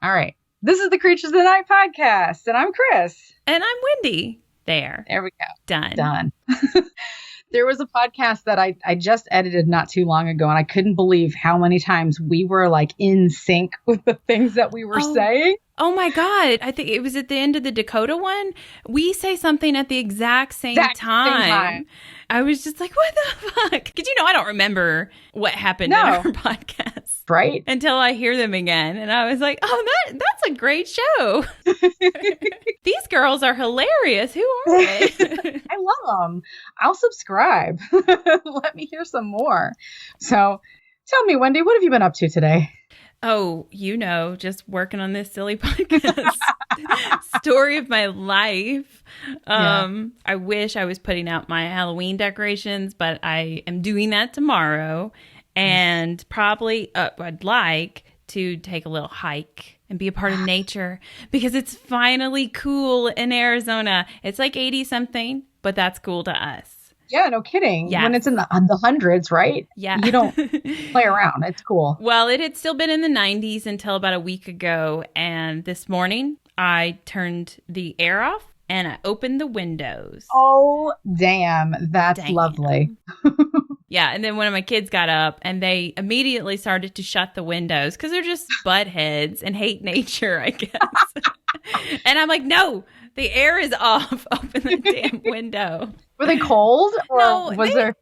All right. This is the Creatures of the Night podcast, and I'm Chris. And I'm Wendy. There we go. Done. There was a podcast that I just edited not too long ago, and I couldn't believe how many times we were like in sync with the things that we were saying. Oh my God. I think it was at the end of the Dakota one. We say something at the exact same time. I was just like, what the fuck? Because, I don't remember what happened in our podcast. Right. Until I hear them again. And I was like, oh, that's a great show. These girls are hilarious. Who are they? I love them. I'll subscribe. Let me hear some more. So tell me, Wendy, what have you been up to today? Oh, just working on this silly podcast. Story of my life. I wish I was putting out my Halloween decorations, but I am doing that tomorrow. And probably I'd like to take a little hike and be a part of nature because it's finally cool in Arizona. It's like 80 something, but that's cool to us. Yeah, no kidding. Yes. When it's in the hundreds, right? Yeah. You don't play around. It's cool. Well, it had still been in the 90s until about a week ago. And this morning, I turned the air off and I opened the windows. Oh, damn. That's lovely. Yeah. And then one of my kids got up and they immediately started to shut the windows because they're just buttheads and hate nature, I guess. And I'm like, no, the air is off. Open the damn window. Were they cold? Or no, they're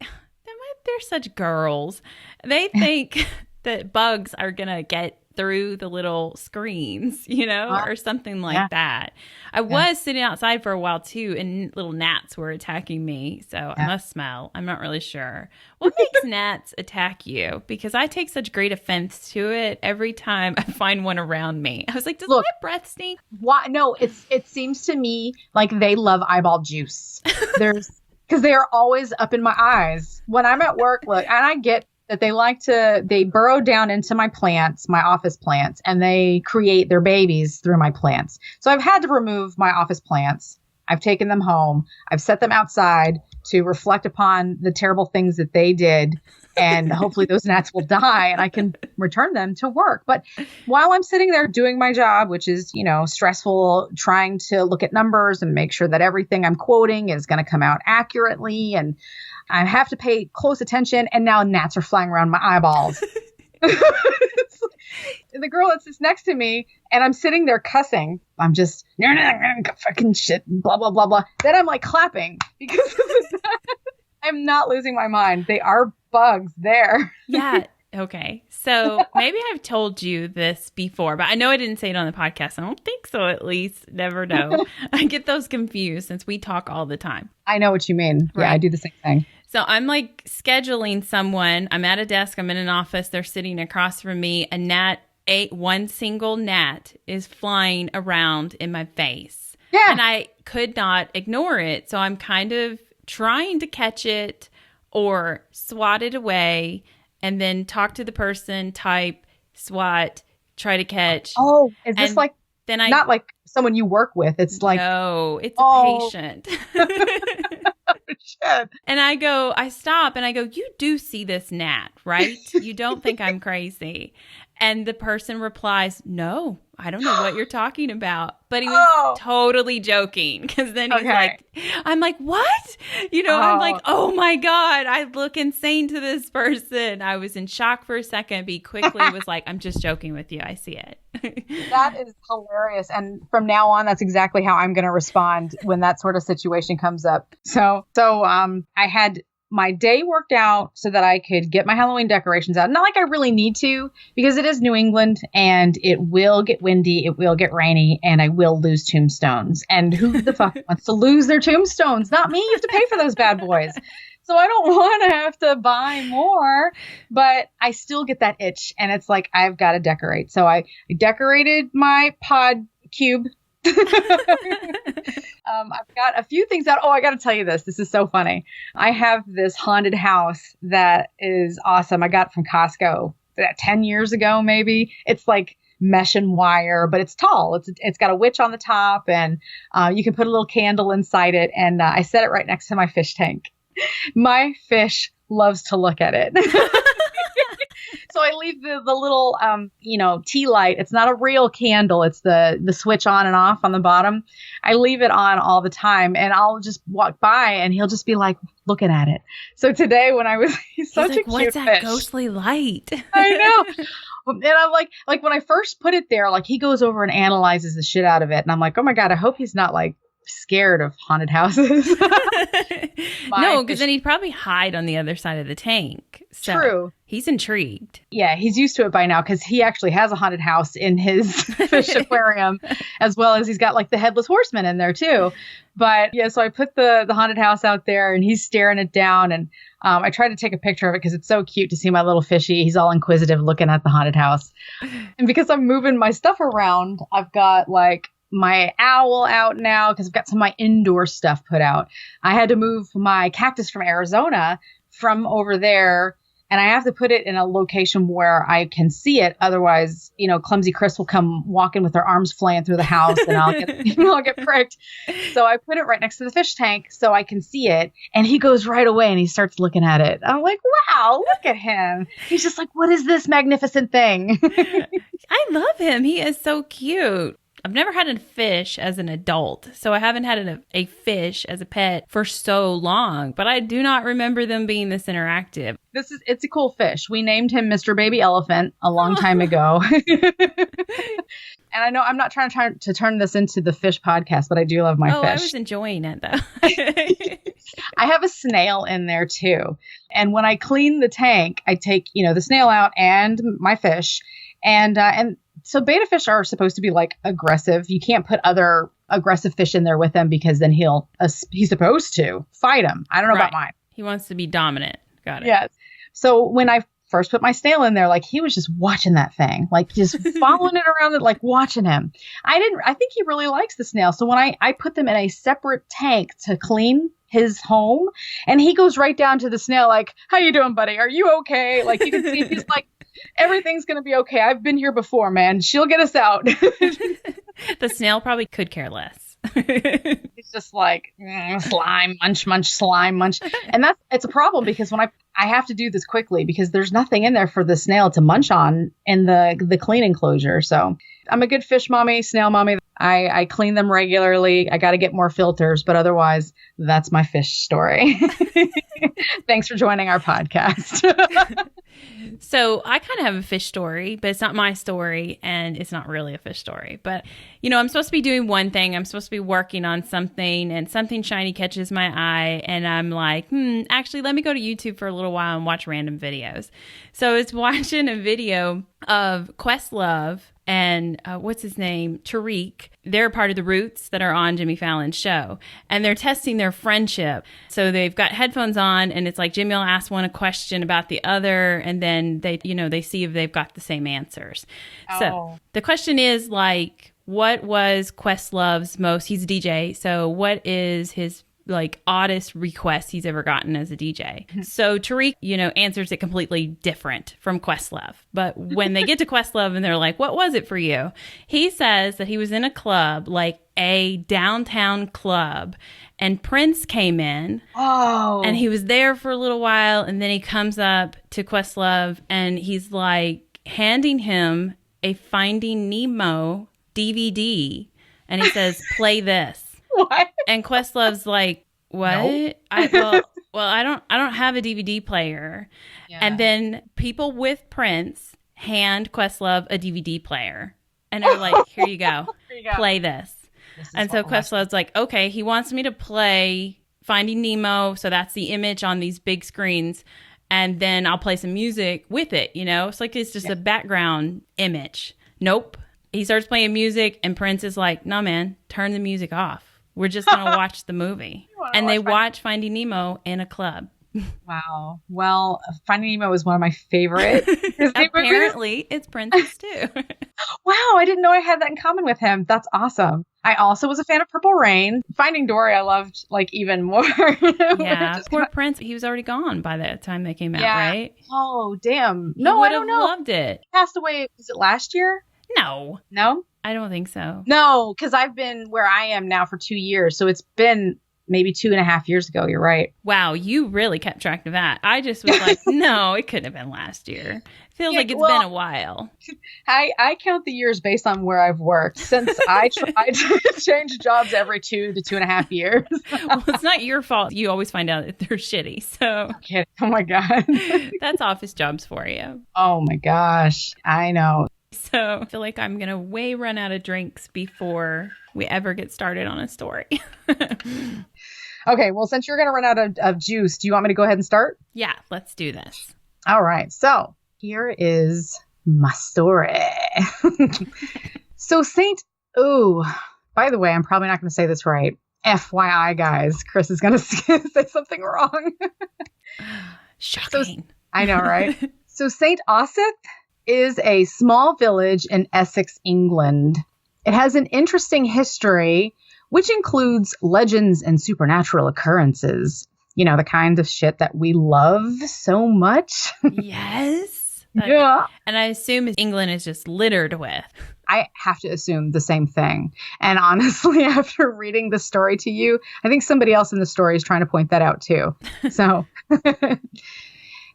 such girls. They think that bugs are going to get through the little screens, or something like that. I was sitting outside for a while too, and little gnats were attacking me. So I must smell. I'm not really sure. What makes gnats attack you? Because I take such great offense to it every time I find one around me. I was like, does my breath stink? Why? No, it seems to me like they love eyeball juice. Because they are always up in my eyes when I'm at work. Look, and I get that they burrow down into my plants, my office plants, and they create their babies through my plants. So I've had to remove my office plants. I've taken them home. I've set them outside to reflect upon the terrible things that they did. And hopefully those gnats will die and I can return them to work. But while I'm sitting there doing my job, which is, stressful, trying to look at numbers and make sure that everything I'm quoting is going to come out accurately. And I have to pay close attention. And now gnats are flying around my eyeballs. The girl that sits next to me and I'm sitting there cussing. I'm just fucking shit, blah, blah, blah, blah. Then I'm like clapping because I'm not losing my mind. They are bugs there. Yeah. Okay. So maybe I've told you this before, but I know I didn't say it on the podcast. I don't think so, at least. Never know. I get those confused since we talk all the time. I know what you mean. Right. Yeah, I do the same thing. So I'm like scheduling someone. I'm at a desk. I'm in an office. They're sitting across from me. One single gnat is flying around in my face. Yeah. And I could not ignore it. So I'm kind of trying to catch it or swat it away and then talk to the person, type, swat, try to catch. Oh, is this like then not like someone you work with? It's like no, it's a patient. Shit. And I stop and I go, you do see this gnat, right? You don't think I'm crazy. And the person replies, no, I don't know what you're talking about. But he was totally joking because then he's like, I'm like, what? I'm like, oh my God, I look insane to this person. I was in shock for a second, but he quickly was like, I'm just joking with you. I see it. That is hilarious. And from now on, that's exactly how I'm going to respond when that sort of situation comes up. So I had my day worked out so that I could get my Halloween decorations out. Not like I really need to, because it is New England and it will get windy, it will get rainy, and I will lose tombstones. And who the fuck wants to lose their tombstones? Not me. You have to pay for those bad boys. So I don't want to have to buy more, but I still get that itch. And it's like, I've got to decorate. So I decorated my pod cube. I've got a few things out. Oh, I got to tell you this. This is so funny. I have this haunted house that is awesome. I got it from Costco 10 years ago, maybe. It's like mesh and wire, but it's tall. It's got a witch on the top, and you can put a little candle inside it. And I set it right next to my fish tank. My fish loves to look at it. So I leave the little, tea light. It's not a real candle. It's the switch on and off on the bottom. I leave it on all the time, and I'll just walk by and he'll just be like looking at it. So today when he's such a cute what's that fish. ghostly light? I know. And I'm like when I first put it there, like he goes over and analyzes the shit out of it. And I'm like, oh my God, I hope he's not like scared of haunted houses. No, because then he'd probably hide on the other side of the tank. So True. He's intrigued. Yeah, he's used to it by now because he actually has a haunted house in his fish aquarium, as well as he's got like the headless horseman in there too. But yeah, so I put the haunted house out there and he's staring it down, and I tried to take a picture of it because it's so cute to see my little fishy. He's all inquisitive looking at the haunted house. And because I'm moving my stuff around, I've got like my owl out now because I've got some of my indoor stuff put out. I had to move my cactus from Arizona from over there, and I have to put it in a location where I can see it. Otherwise, clumsy Chris will come walking with her arms flaying through the house and I'll get pricked. So I put it right next to the fish tank so I can see it. And he goes right away and he starts looking at it. I'm like, wow, look at him. He's just like, what is this magnificent thing? I love him. He is so cute. I've never had a fish as an adult, so I haven't had a fish as a pet for so long, but I do not remember them being this interactive. It's a cool fish. We named him Mr. Baby Elephant a long time ago. And I know I'm not trying to turn this into the fish podcast, but I do love my fish. Oh, I was enjoying it though. I have a snail in there too. And when I clean the tank, I take, the snail out and my fish. And so betta fish are supposed to be like aggressive. You can't put other aggressive fish in there with them because then he's supposed to fight them. I don't know about mine. He wants to be dominant. Got it. Yes. So when I first put my snail in there, like he was just watching that thing, like just following it around, like watching him. I think he really likes the snail. So when I put them in a separate tank to clean his home, and he goes right down to the snail, like, how you doing, buddy? Are you okay? Like you can see he's like, everything's going to be okay. I've been here before, man. She'll get us out. The snail probably could care less. He's just like, slime, munch, munch, slime, munch. And it's a problem because when I have to do this quickly because there's nothing in there for the snail to munch on in the clean enclosure. So I'm a good fish mommy, snail mommy. I clean them regularly. I got to get more filters, but otherwise that's my fish story. Thanks for joining our podcast. So I kind of have a fish story, but it's not my story and it's not really a fish story. But, I'm supposed to be doing one thing. I'm supposed to be working on something and something shiny catches my eye. And I'm like, actually, let me go to YouTube for a little while and watch random videos. So it's watching a video of Questlove and what's his name? Tariq. They're part of the Roots that are on Jimmy Fallon's show. And they're testing their friendship. So they've got headphones on and it's like Jimmy will ask one a question about the other. And then they see if they've got the same answers. Oh. So the question is like, what was Questlove's he's a DJ. So what is his oddest request he's ever gotten as a DJ. So Tariq, answers it completely different from Questlove. But when they get to Questlove and they're like, what was it for you? He says that he was in a club, like a downtown club, and Prince came in. Oh. And he was there for a little while. And then he comes up to Questlove and he's like handing him a Finding Nemo DVD. And he says, play this. What? And Questlove's like, what? Nope. I don't have a DVD player. Yeah. And then people with Prince hand Questlove a DVD player. And they're like, here you go. Play this. And so Questlove's like, okay, he wants me to play Finding Nemo. So that's the image on these big screens. And then I'll play some music with it. It's just a background image. Nope. He starts playing music and Prince is like, no, man, turn the music off. We're just going to watch the movie. And they watch Finding Nemo in a club. Wow. Well, Finding Nemo is one of my favorite Disney Apparently, movies. it's Prince's too. Wow, I didn't know I had that in common with him. That's awesome. I also was a fan of Purple Rain. Finding Dory, I loved even more. Yeah, poor Prince. He was already gone by the time they came out, right? Oh, damn. No, I don't know. Loved it. He passed away. Was it last year? No. No? I don't think so. No, because I've been where I am now for 2 years. So it's been maybe 2.5 years ago. You're right. Wow, you really kept track of that. I just was like, no, it couldn't have been last year. Feels like it's been a while. I count the years based on where I've worked since I tried to change jobs every 2 to 2.5 years. Well, it's not your fault. You always find out that they're shitty. So, okay. Oh my God. That's office jobs for you. Oh my gosh. I know. So I feel like I'm going to run out of drinks before we ever get started on a story. Okay. Well, since you're going to run out of juice, do you want me to go ahead and start? Yeah, let's do this. All right. So here is my story. So by the way, I'm probably not going to say this right. FYI, guys, Chris is going to say something wrong. Shocking. I know, right? So St. Osyth is a small village in Essex, England. It has an interesting history, which includes legends and supernatural occurrences. You know, the kind of shit that we love so much. Yes. Yeah. And I assume England is just littered with. I have to assume the same thing. And honestly, after reading the story to you, I think somebody else in the story is trying to point that out too. So,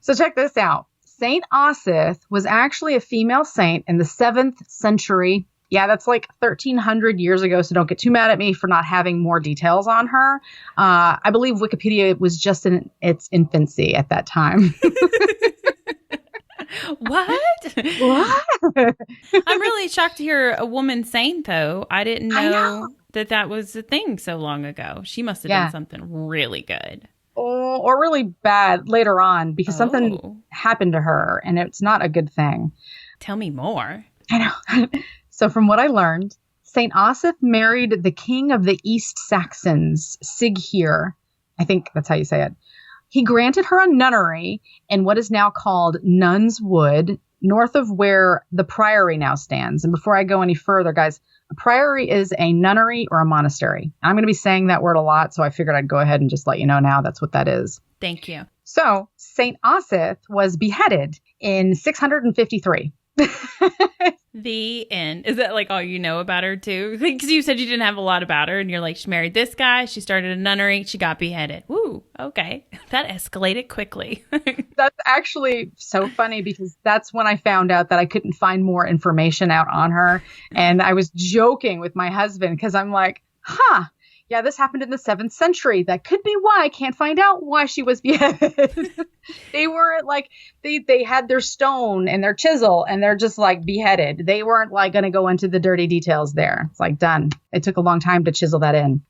so check this out. Saint Osyth was actually a female saint in the 7th century. Yeah, that's like 1,300 years ago, so don't get too mad at me for not having more details on her. I believe Wikipedia was just in its infancy at that time. What? I'm really shocked to hear a woman saint, though. I didn't know that was a thing so long ago. She must have done something really good. Or really bad later on, because something happened to her, and it's not a good thing. Tell me more. I know. So from what I learned, St. Osyth married the king of the East Saxons, Siggeir. I think that's how you say it. He granted her a nunnery in what is now called Nuns Wood, north of where the priory now stands. And before I go any further, guys, a priory is a nunnery or a monastery. I'm going to be saying that word a lot, so I figured I'd go ahead and just let you know now that's what that is. Thank you. So St. Osyth was beheaded in 653. The end. Is that like all you know about her too? Because you said you didn't have a lot about her, and you're like, she married this guy, she started a nunnery, she got beheaded. Woo, okay. That escalated quickly. That's actually so funny, because that's when I found out that I couldn't find more information out on her. And I was joking with my husband, because I'm like, yeah, this happened in the 7th century. That could be why I can't find out why she was beheaded. They weren't like, they had their stone and their chisel, and they're just like beheaded. They weren't like going to go into the dirty details there. It's like done. It took a long time to chisel that in.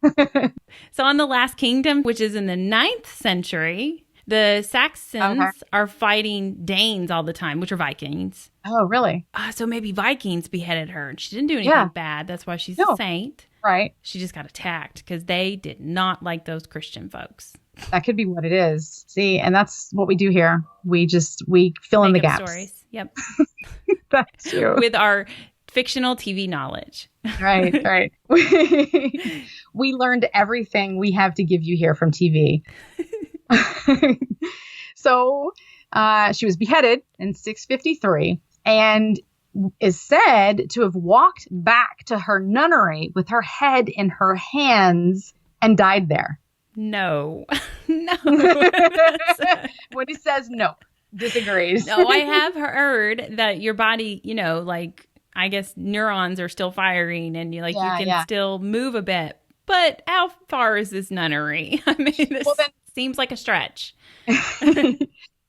So on the Last Kingdom, which is in the 9th century, the Saxons are fighting Danes all the time, which are Vikings. Oh, really? So maybe Vikings beheaded her, and she didn't do anything bad. That's why she's a saint. Right. She just got attacked because they did not like those Christian folks. That could be what it is. See, and that's what we do here. We fill in the gaps. Stories. Yep. That's true. With our fictional TV knowledge. Right. We learned everything we have to give you here from TV. So she was beheaded in 653 and is said to have walked back to her nunnery with her head in her hands and died there. No. When he says no, disagrees. No, I have heard that your body, like, I guess neurons are still firing, and you can still move a bit. But how far is this nunnery? I mean, this seems like a stretch.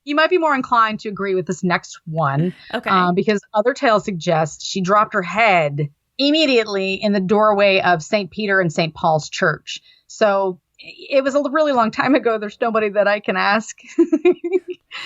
You might be more inclined to agree with this next one. Okay. Because other tales suggest she dropped her head immediately in the doorway of St. Peter and St. Paul's Church. So it was a really long time ago. There's nobody that I can ask.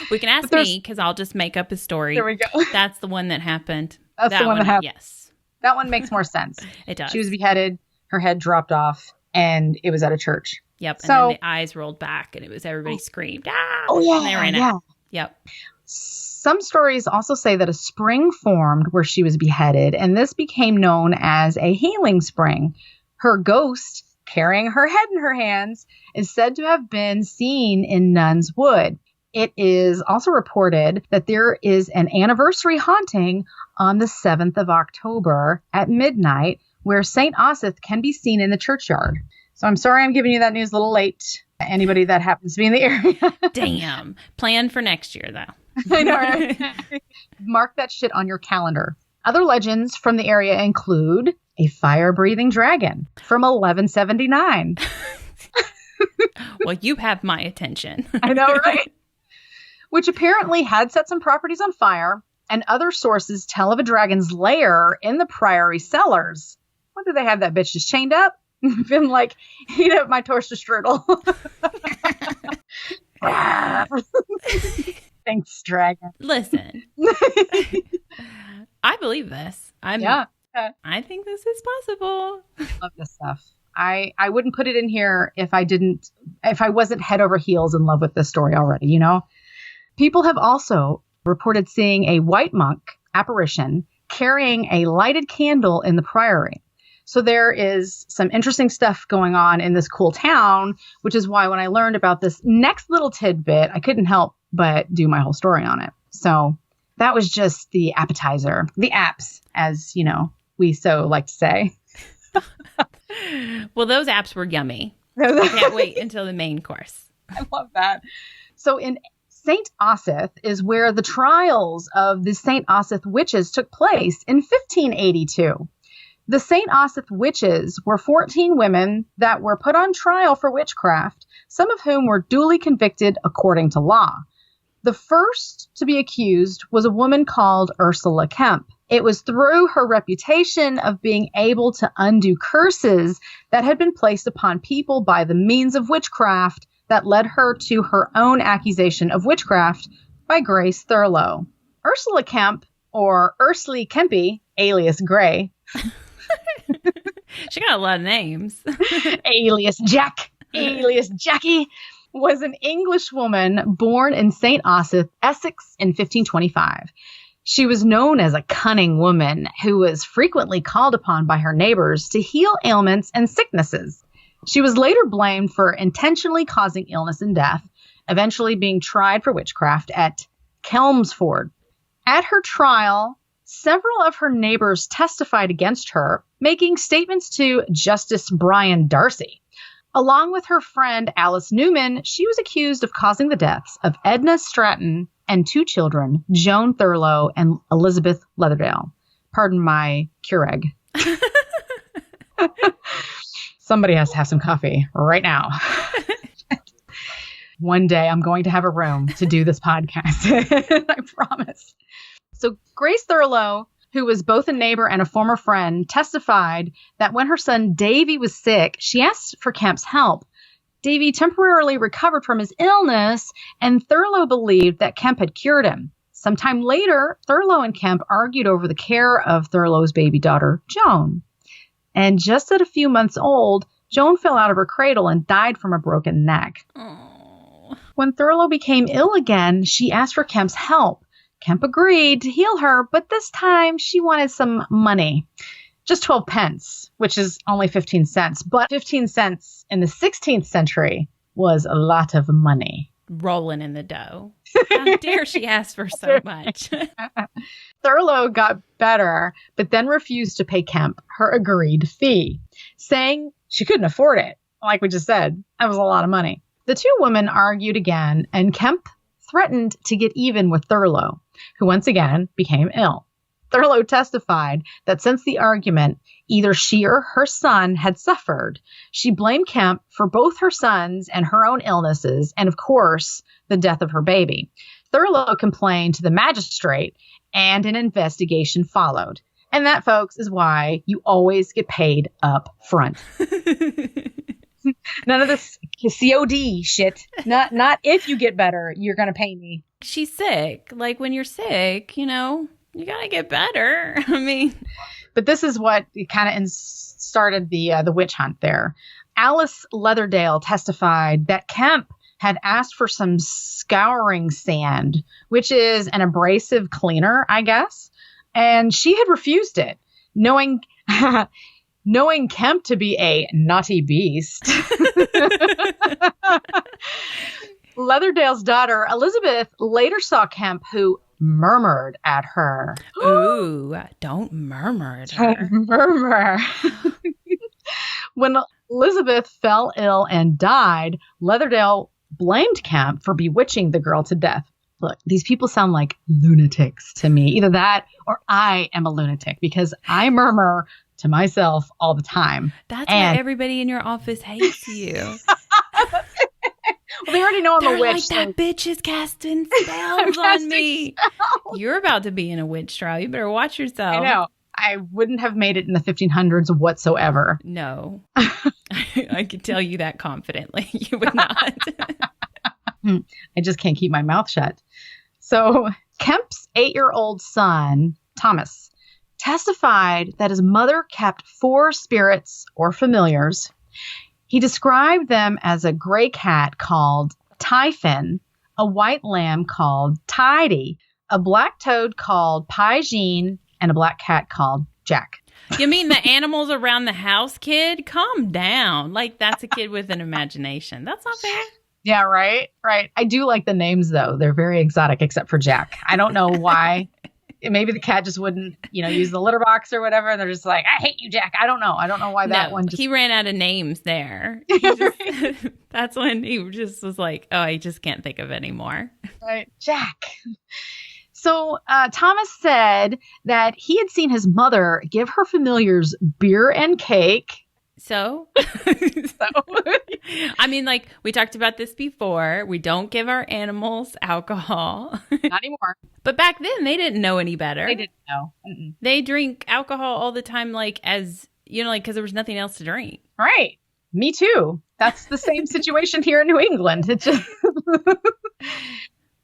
We can ask me, because I'll just make up a story. There we go. That's the one that happened. That's the one that happened. Yes. That one makes more sense. It does. She was beheaded, her head dropped off, and it was at a church. Yep. And then the eyes rolled back, and it was everybody screamed. Ah! Oh, yeah. And they ran out. Yep. Some stories also say that a spring formed where she was beheaded, and this became known as a healing spring. Her ghost, carrying her head in her hands, is said to have been seen in Nuns Wood. It is also reported that there is an anniversary haunting on the 7th of October at midnight, where St. Osyth can be seen in the churchyard. So I'm sorry I'm giving you that news a little late. Anybody that happens to be in the area. Damn. Plan for next year, though. I know, right? Mark that shit on your calendar. Other legends from the area include a fire-breathing dragon from 1179. Well, you have my attention. I know, right? Which apparently had set some properties on fire, and other sources tell of a dragon's lair in the priory cellars. What do they have that bitch just chained up? Been like, eat up my toaster strudel. Thanks, dragon. Listen, I believe this. I think this is possible. I love this stuff. I wouldn't put it in here if I wasn't head over heels in love with this story already, you know? People have also reported seeing a white monk apparition carrying a lighted candle in the priory. So there is some interesting stuff going on in this cool town, which is why when I learned about this next little tidbit, I couldn't help but do my whole story on it. So that was just the appetizer, the apps, as you know, we so like to say. Well, those apps were yummy. I can't wait until the main course. I love that. So in St. Osyth is where the trials of the St. Osyth witches took place in 1582. The St. Osyth witches were 14 women that were put on trial for witchcraft, some of whom were duly convicted according to law. The first to be accused was a woman called Ursula Kemp. It was through her reputation of being able to undo curses that had been placed upon people by the means of witchcraft that led her to her own accusation of witchcraft by Grace Thurlow. Ursula Kemp, or Ursula Kempy, alias Gray. She got a lot of names. Alias Jack, alias Jackie, was an English woman born in St. Osyth, Essex in 1525. She was known as a cunning woman who was frequently called upon by her neighbors to heal ailments and sicknesses. She was later blamed for intentionally causing illness and death, eventually being tried for witchcraft at Chelmsford. At her trial, several of her neighbors testified against her, making statements to Justice Brian Darcy. Along with her friend Alice Newman, she was accused of causing the deaths of Edna Stratton and 2 children, Joan Thurlow and Elizabeth Leatherdale. Pardon my Keurig. Somebody has to have some coffee right now. One day I'm going to have a room to do this podcast. I promise. So Grace Thurlow, who was both a neighbor and a former friend, testified that when her son Davy was sick, she asked for Kemp's help. Davy temporarily recovered from his illness, and Thurlow believed that Kemp had cured him. Sometime later, Thurlow and Kemp argued over the care of Thurlow's baby daughter, Joan. And just at a few months old, Joan fell out of her cradle and died from a broken neck. Oh. When Thurlow became ill again, she asked for Kemp's help. Kemp agreed to heal her, but this time she wanted some money. Just 12 pence, which is only 15 cents. But 15 cents in the 16th century was a lot of money. Rolling in the dough. How dare she ask for so much? Thurlow got better, but then refused to pay Kemp her agreed fee, saying she couldn't afford it. Like we just said, that was a lot of money. The 2 women argued again, and Kemp threatened to get even with Thurlow, who once again became ill. Thurlow testified that since the argument, either she or her son had suffered. She blamed Kemp for both her sons and her own illnesses, and of course, the death of her baby. Thurlow complained to the magistrate, and an investigation followed. And that, folks, is why you always get paid up front. None of this COD shit. Not if you get better, you're going to pay me. She's sick. Like, when you're sick, you know, you got to get better. I mean. But this is what kind of started the witch hunt there. Alice Leatherdale testified that Kemp had asked for some scouring sand, which is an abrasive cleaner, I guess. And she had refused it, knowing Kemp to be a naughty beast. Leatherdale's daughter, Elizabeth, later saw Kemp, who murmured at her. Ooh, don't murmur at her. Don't murmur. Elizabeth fell ill and died, Leatherdale blamed Kemp for bewitching the girl to death. Look, these people sound like lunatics to me. Either that or I am a lunatic because I murmur to myself all the time. That's why everybody in your office hates you. Well, they already know I'm a witch. Like, that bitch is casting spells on me. You're about to be in a witch trial. You better watch yourself. I know. I wouldn't have made it in the 1500s whatsoever. No. I can tell you that confidently. You would not. I just can't keep my mouth shut. So Kemp's 8-year-old son, Thomas, testified that his mother kept 4 spirits or familiars. He described them as a gray cat called Typhon, a white lamb called Tidy, a black toad called Pigeon, and a black cat called Jack. You mean the animals around the house, kid? Calm down. Like, that's a kid with an imagination. That's not fair. Yeah, right. I do like the names, though. They're very exotic, except for Jack. I don't know why. Maybe the cat just wouldn't, use the litter box or whatever. And they're just like, I hate you, Jack. I don't know. I don't know why that one just... He ran out of names there. That's when he just was like, oh, I just can't think of any more. Right. Jack. So Thomas said that he had seen his mother give her familiars beer and cake. So, I mean, like, we talked about this before. We don't give our animals alcohol. Not anymore. But back then, they didn't know any better. They didn't know. Mm-mm. They drink alcohol all the time, like, as, because there was nothing else to drink. Right. Me too. That's the same situation here in New England. It just...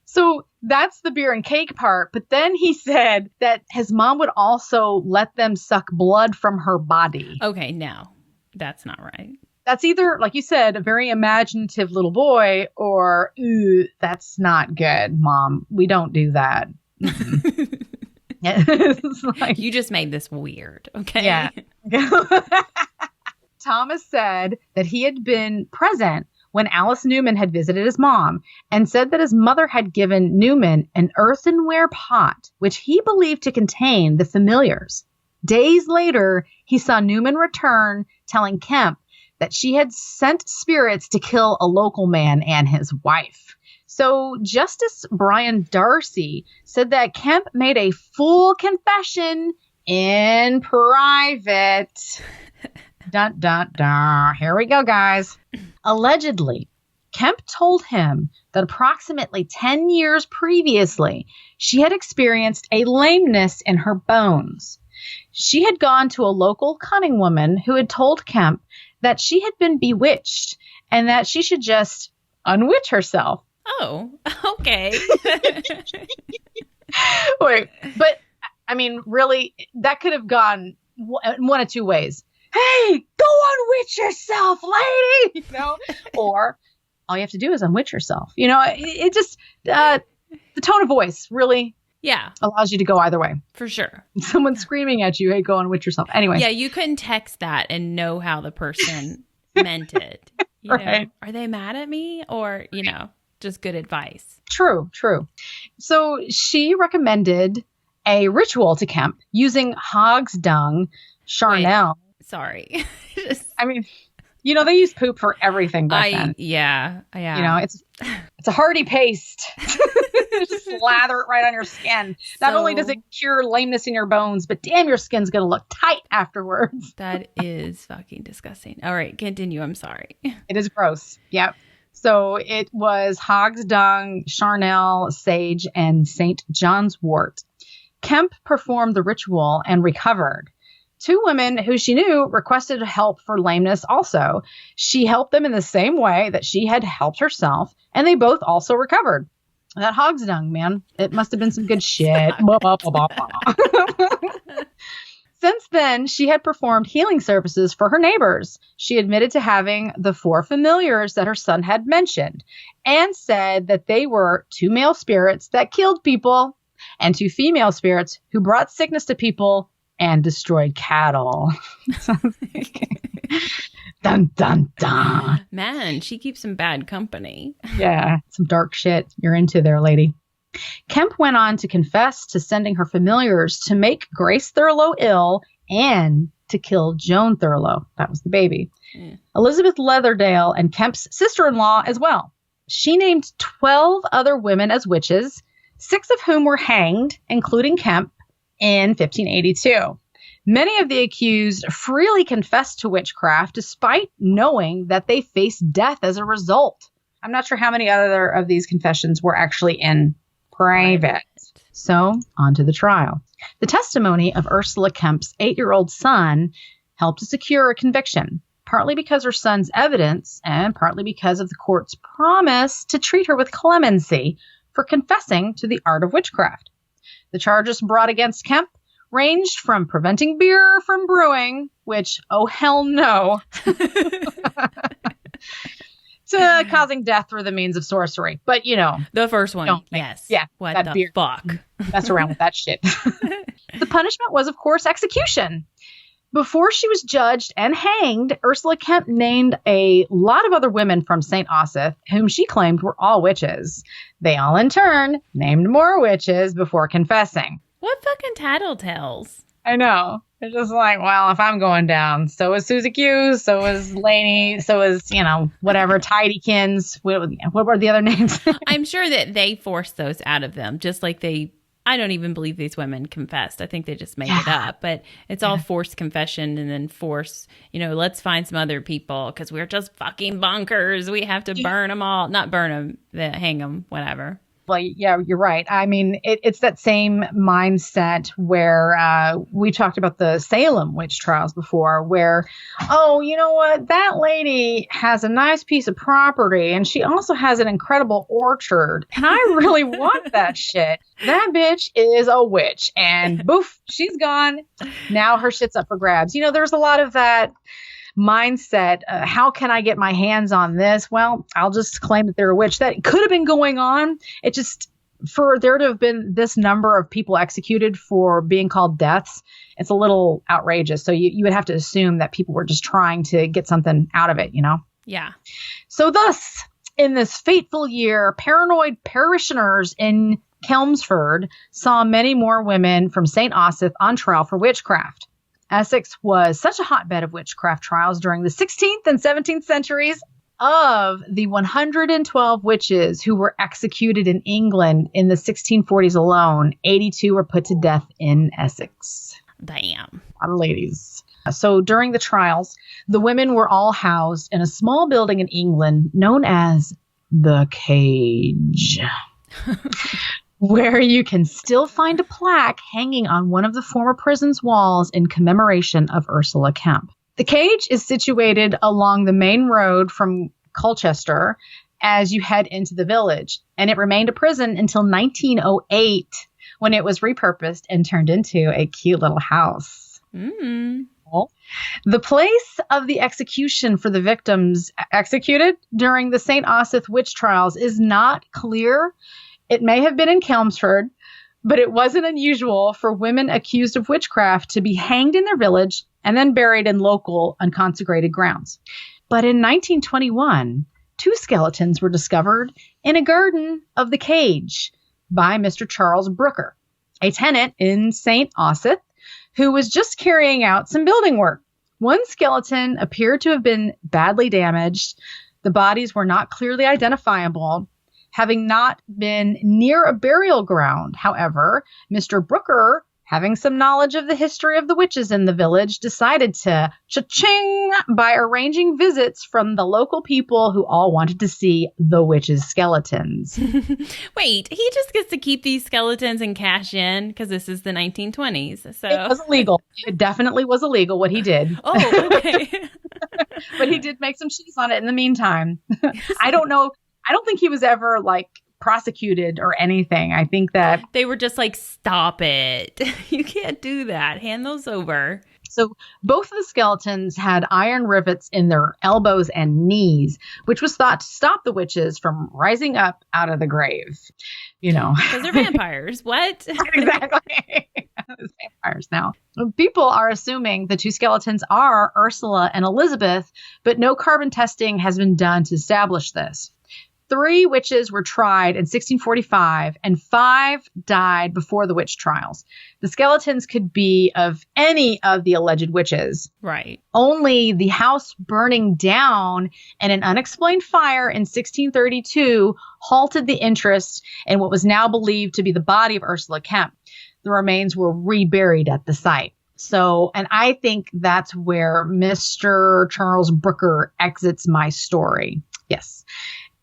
So that's the beer and cake part. But then he said that his mom would also let them suck blood from her body. Okay, no. That's not right. That's either, like you said, a very imaginative little boy or, ooh, that's not good, Mom. We don't do that. Like, you just made this weird, okay? Yeah. Thomas said that he had been present when Alice Newman had visited his mom and said that his mother had given Newman an earthenware pot, which he believed to contain the familiars. Days later, he saw Newman return, telling Kemp that she had sent spirits to kill a local man and his wife. So Justice Brian Darcy said that Kemp made a full confession in private. Dun, dun, dun. Here we go, guys. Allegedly, Kemp told him that approximately 10 years previously, she had experienced a lameness in her bones. She had gone to a local cunning woman who had told Kemp that she had been bewitched and that she should just unwitch herself. Oh, okay. Wait, but I mean, really, that could have gone one of two ways. Hey, go unwitch yourself, lady! Or all you have to do is unwitch yourself. It just, the tone of voice really allows you to go either way. For sure. Someone screaming at you, hey, go unwitch yourself. Anyway. Yeah, you couldn't text that and know how the person meant it. Right. Are they mad at me or, just good advice? True. So she recommended a ritual to Kemp using hog's dung, charnel. Wait, sorry. I mean, they use poop for everything back then. Yeah. It's a hardy paste. Just slather it right on your skin. Not only does it cure lameness in your bones, but damn, your skin's going to look tight afterwards. That is fucking disgusting. All right, continue. I'm sorry. It is gross. Yep. So it was hog's dung, charnel, sage, and St. John's wort. Kemp performed the ritual and recovered. 2 women who she knew requested help for lameness also. She helped them in the same way that she had helped herself, and they both also recovered. That hog's dung, man, it must have been some good shit. Since then, she had performed healing services for her neighbors. She admitted to having the 4 familiars that her son had mentioned and said that they were 2 male spirits that killed people and 2 female spirits who brought sickness to people and destroyed cattle. Dun, dun, dun. Man, she keeps some bad company. Yeah, some dark shit you're into there, lady. Kemp went on to confess to sending her familiars to make Grace Thurlow ill and to kill Joan Thurlow. That was the baby. Elizabeth Leatherdale and Kemp's sister-in-law as well. She named 12 other women as witches, 6 of whom were hanged, including Kemp, in 1582. Many of the accused freely confessed to witchcraft despite knowing that they faced death as a result. I'm not sure how many other of these confessions were actually in private. So, on to the trial. The testimony of Ursula Kemp's 8-year-old son helped to secure a conviction, partly because her son's evidence and partly because of the court's promise to treat her with clemency for confessing to the art of witchcraft. The charges brought against Kemp ranged from preventing beer from brewing, which, oh hell no, to causing death through the means of sorcery. But, you know. The first one, yes. Yeah. What that the beer, fuck? Mess around with that shit. The punishment was, of course, execution. Before she was judged and hanged, Ursula Kemp named a lot of other women from St. Osyth, whom she claimed were all witches. They all, in turn, named more witches before confessing. What fucking tattletales? I know. It's just like, well, if I'm going down, so is Susie Q, so is Lainey, so is, you know, whatever, Tidykins. What were the other names? I'm sure that they forced those out of them, just like I don't even believe these women confessed. I think they just made it up. But it's all forced confession and then let's find some other people because we're just fucking bonkers. We have to burn them all. Not burn them, hang them, whatever. Well, yeah, you're right. I mean, it's that same mindset where we talked about the Salem witch trials before where, oh, you know what? That lady has a nice piece of property and she also has an incredible orchard. And I really want that shit. That bitch is a witch. And boof, she's gone. Now her shit's up for grabs. You know, there's a lot of that mindset. How can I get my hands on this? Well, I'll just claim that they're a witch. That could have been going on. It just, for there to have been this number of people executed for being called deaths, it's a little outrageous. So you would have to assume that people were just trying to get something out of it, you know? Yeah. So thus, in this fateful year, paranoid parishioners in Chelmsford saw many more women from St. Osyth on trial for witchcraft. Essex was such a hotbed of witchcraft trials during the 16th and 17th centuries. Of the 112 witches who were executed in England in the 1640s alone, 82 were put to death in Essex. Damn. A lot of ladies. So during the trials, the women were all housed in a small building in England known as the Cage. Where you can still find a plaque hanging on one of the former prison's walls in commemoration of Ursula Kemp. The Cage is situated along the main road from Colchester as you head into the village, and it remained a prison until 1908 when it was repurposed and turned into a cute little house. Mm. The place of the execution for the victims executed during the St. Osyth witch trials is not clear. It may have been in Chelmsford, but it wasn't unusual for women accused of witchcraft to be hanged in their village and then buried in local unconsecrated grounds. But in 1921, 2 skeletons were discovered in a garden of the Cage by Mr. Charles Brooker, a tenant in St. Osyth, who was just carrying out some building work. One skeleton appeared to have been badly damaged. The bodies were not clearly identifiable, having not been near a burial ground. However, Mr. Brooker, having some knowledge of the history of the witches in the village, decided to cha-ching by arranging visits from the local people who all wanted to see the witches' skeletons. Wait, he just gets to keep these skeletons and cash in because this is the 1920s. So it was illegal. It definitely was illegal what he did. Oh, okay. But he did make some cheese on it in the meantime. I don't know. I don't think he was ever prosecuted or anything. I think that they were just like, stop it. You can't do that. Hand those over. So both of the skeletons had iron rivets in their elbows and knees, which was thought to stop the witches from rising up out of the grave. You know, because they're vampires. What? Exactly. Vampires now. People are assuming the 2 skeletons are Ursula and Elizabeth, but no carbon testing has been done to establish this. 3 witches were tried in 1645 and 5 died before the witch trials. The skeletons could be of any of the alleged witches. Right. Only the house burning down and an unexplained fire in 1632 halted the interest in what was now believed to be the body of Ursula Kemp. The remains were reburied at the site. So, and I think that's where Mr. Charles Brooker exits my story. Yes.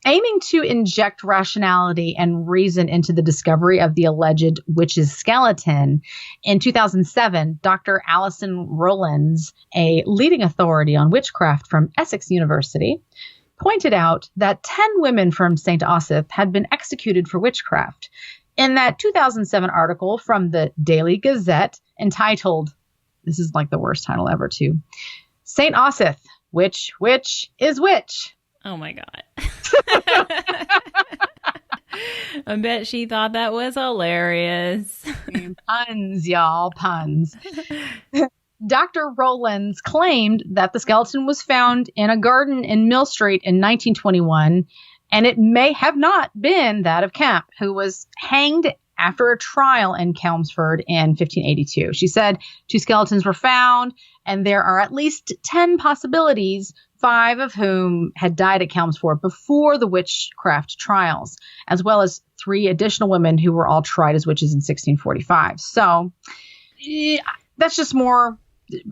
Aiming to inject rationality and reason into the discovery of the alleged witch's skeleton, in 2007, Dr. Alison Rawlings, a leading authority on witchcraft from Essex University, pointed out that 10 women from St. Osyth had been executed for witchcraft. In that 2007 article from the Daily Gazette entitled, this is like the worst title ever too, St. Osyth, Witch is Witch. Oh my God. I bet she thought that was hilarious. Puns, y'all, puns. Dr. Rawlings claimed that the skeleton was found in a garden in Mill Street in 1921, and it may have not been that of Kemp, who was hanged after a trial in Chelmsford in 1582. She said 2 skeletons were found, and there are at least 10 possibilities, 5 of whom had died at Chelmsford before the witchcraft trials, as well as 3 additional women who were all tried as witches in 1645. So that's just more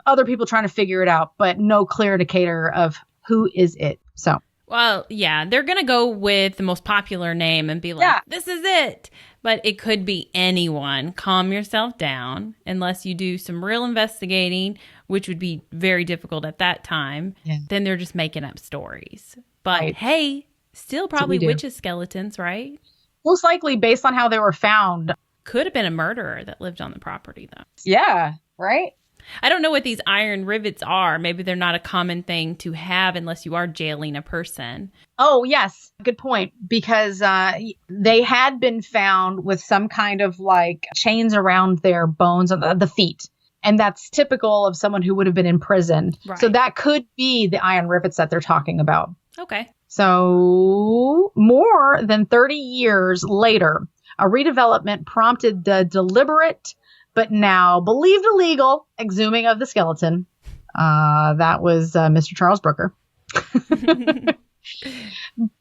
other people trying to figure it out, but no clear indicator of who is it. So. Well, yeah, they're going to go with the most popular name and be like, This is it. But it could be anyone. Calm yourself down unless you do some real investigating, which would be very difficult at that time. Yeah. Then they're just making up stories. But hey, still probably witches' skeletons, right? Most likely based on how they were found. Could have been a murderer that lived on the property, though. Yeah, right? I don't know what these iron rivets are. Maybe they're not a common thing to have unless you are jailing a person. Oh, yes. Good point. Because they had been found with some kind of like chains around their bones of the feet. And that's typical of someone who would have been imprisoned. Right. So that could be the iron rivets that they're talking about. Okay. So more than 30 years later, a redevelopment prompted the deliberate but now believed illegal exhuming of the skeleton. That was Mr. Charles Brooker.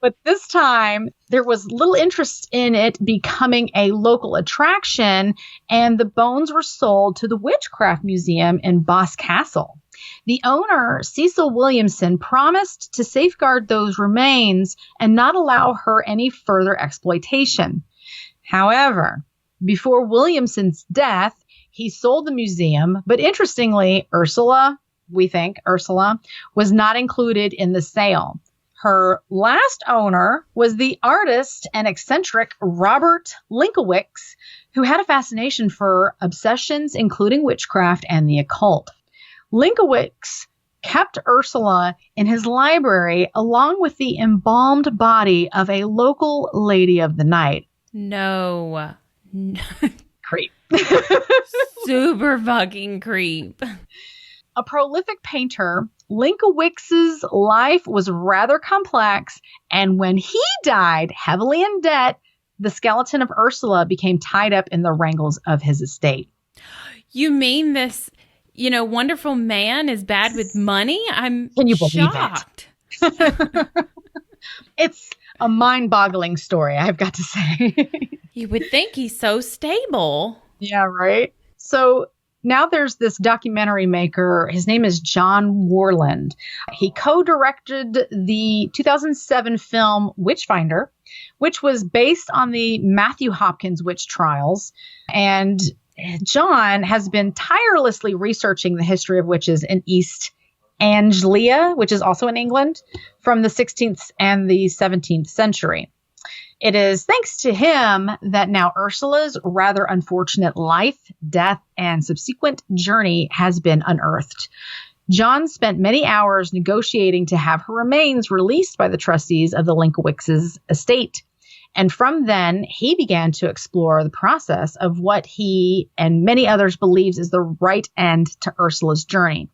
But this time, there was little interest in it becoming a local attraction, and the bones were sold to the Witchcraft Museum in Boscastle. The owner, Cecil Williamson, promised to safeguard those remains and not allow her any further exploitation. However, before Williamson's death, he sold the museum, but interestingly, Ursula, was not included in the sale. Her last owner was the artist and eccentric Robert Linkowicz, who had a fascination for obsessions, including witchcraft and the occult. Linkowicz kept Ursula in his library along with the embalmed body of a local lady of the night. No. Creep. Super fucking creep. A prolific painter, Linkowicz's life was rather complex, and when he died heavily in debt, the skeleton of Ursula became tied up in the wrangles of his estate. You mean this, wonderful man is bad with money? Can you shocked. Believe it? It's a mind-boggling story, I've got to say. You would think he's so stable. Yeah, right? So now there's this documentary maker. His name is John Warland. He co-directed the 2007 film Witchfinder, which was based on the Matthew Hopkins witch trials. And John has been tirelessly researching the history of witches in East Anglia, which is also in England, from the 16th and the 17th century. It is thanks to him that now Ursula's rather unfortunate life, death, and subsequent journey has been unearthed. John spent many hours negotiating to have her remains released by the trustees of the Linkowicz's estate. And from then, he began to explore the process of what he and many others believes is the right end to Ursula's journey,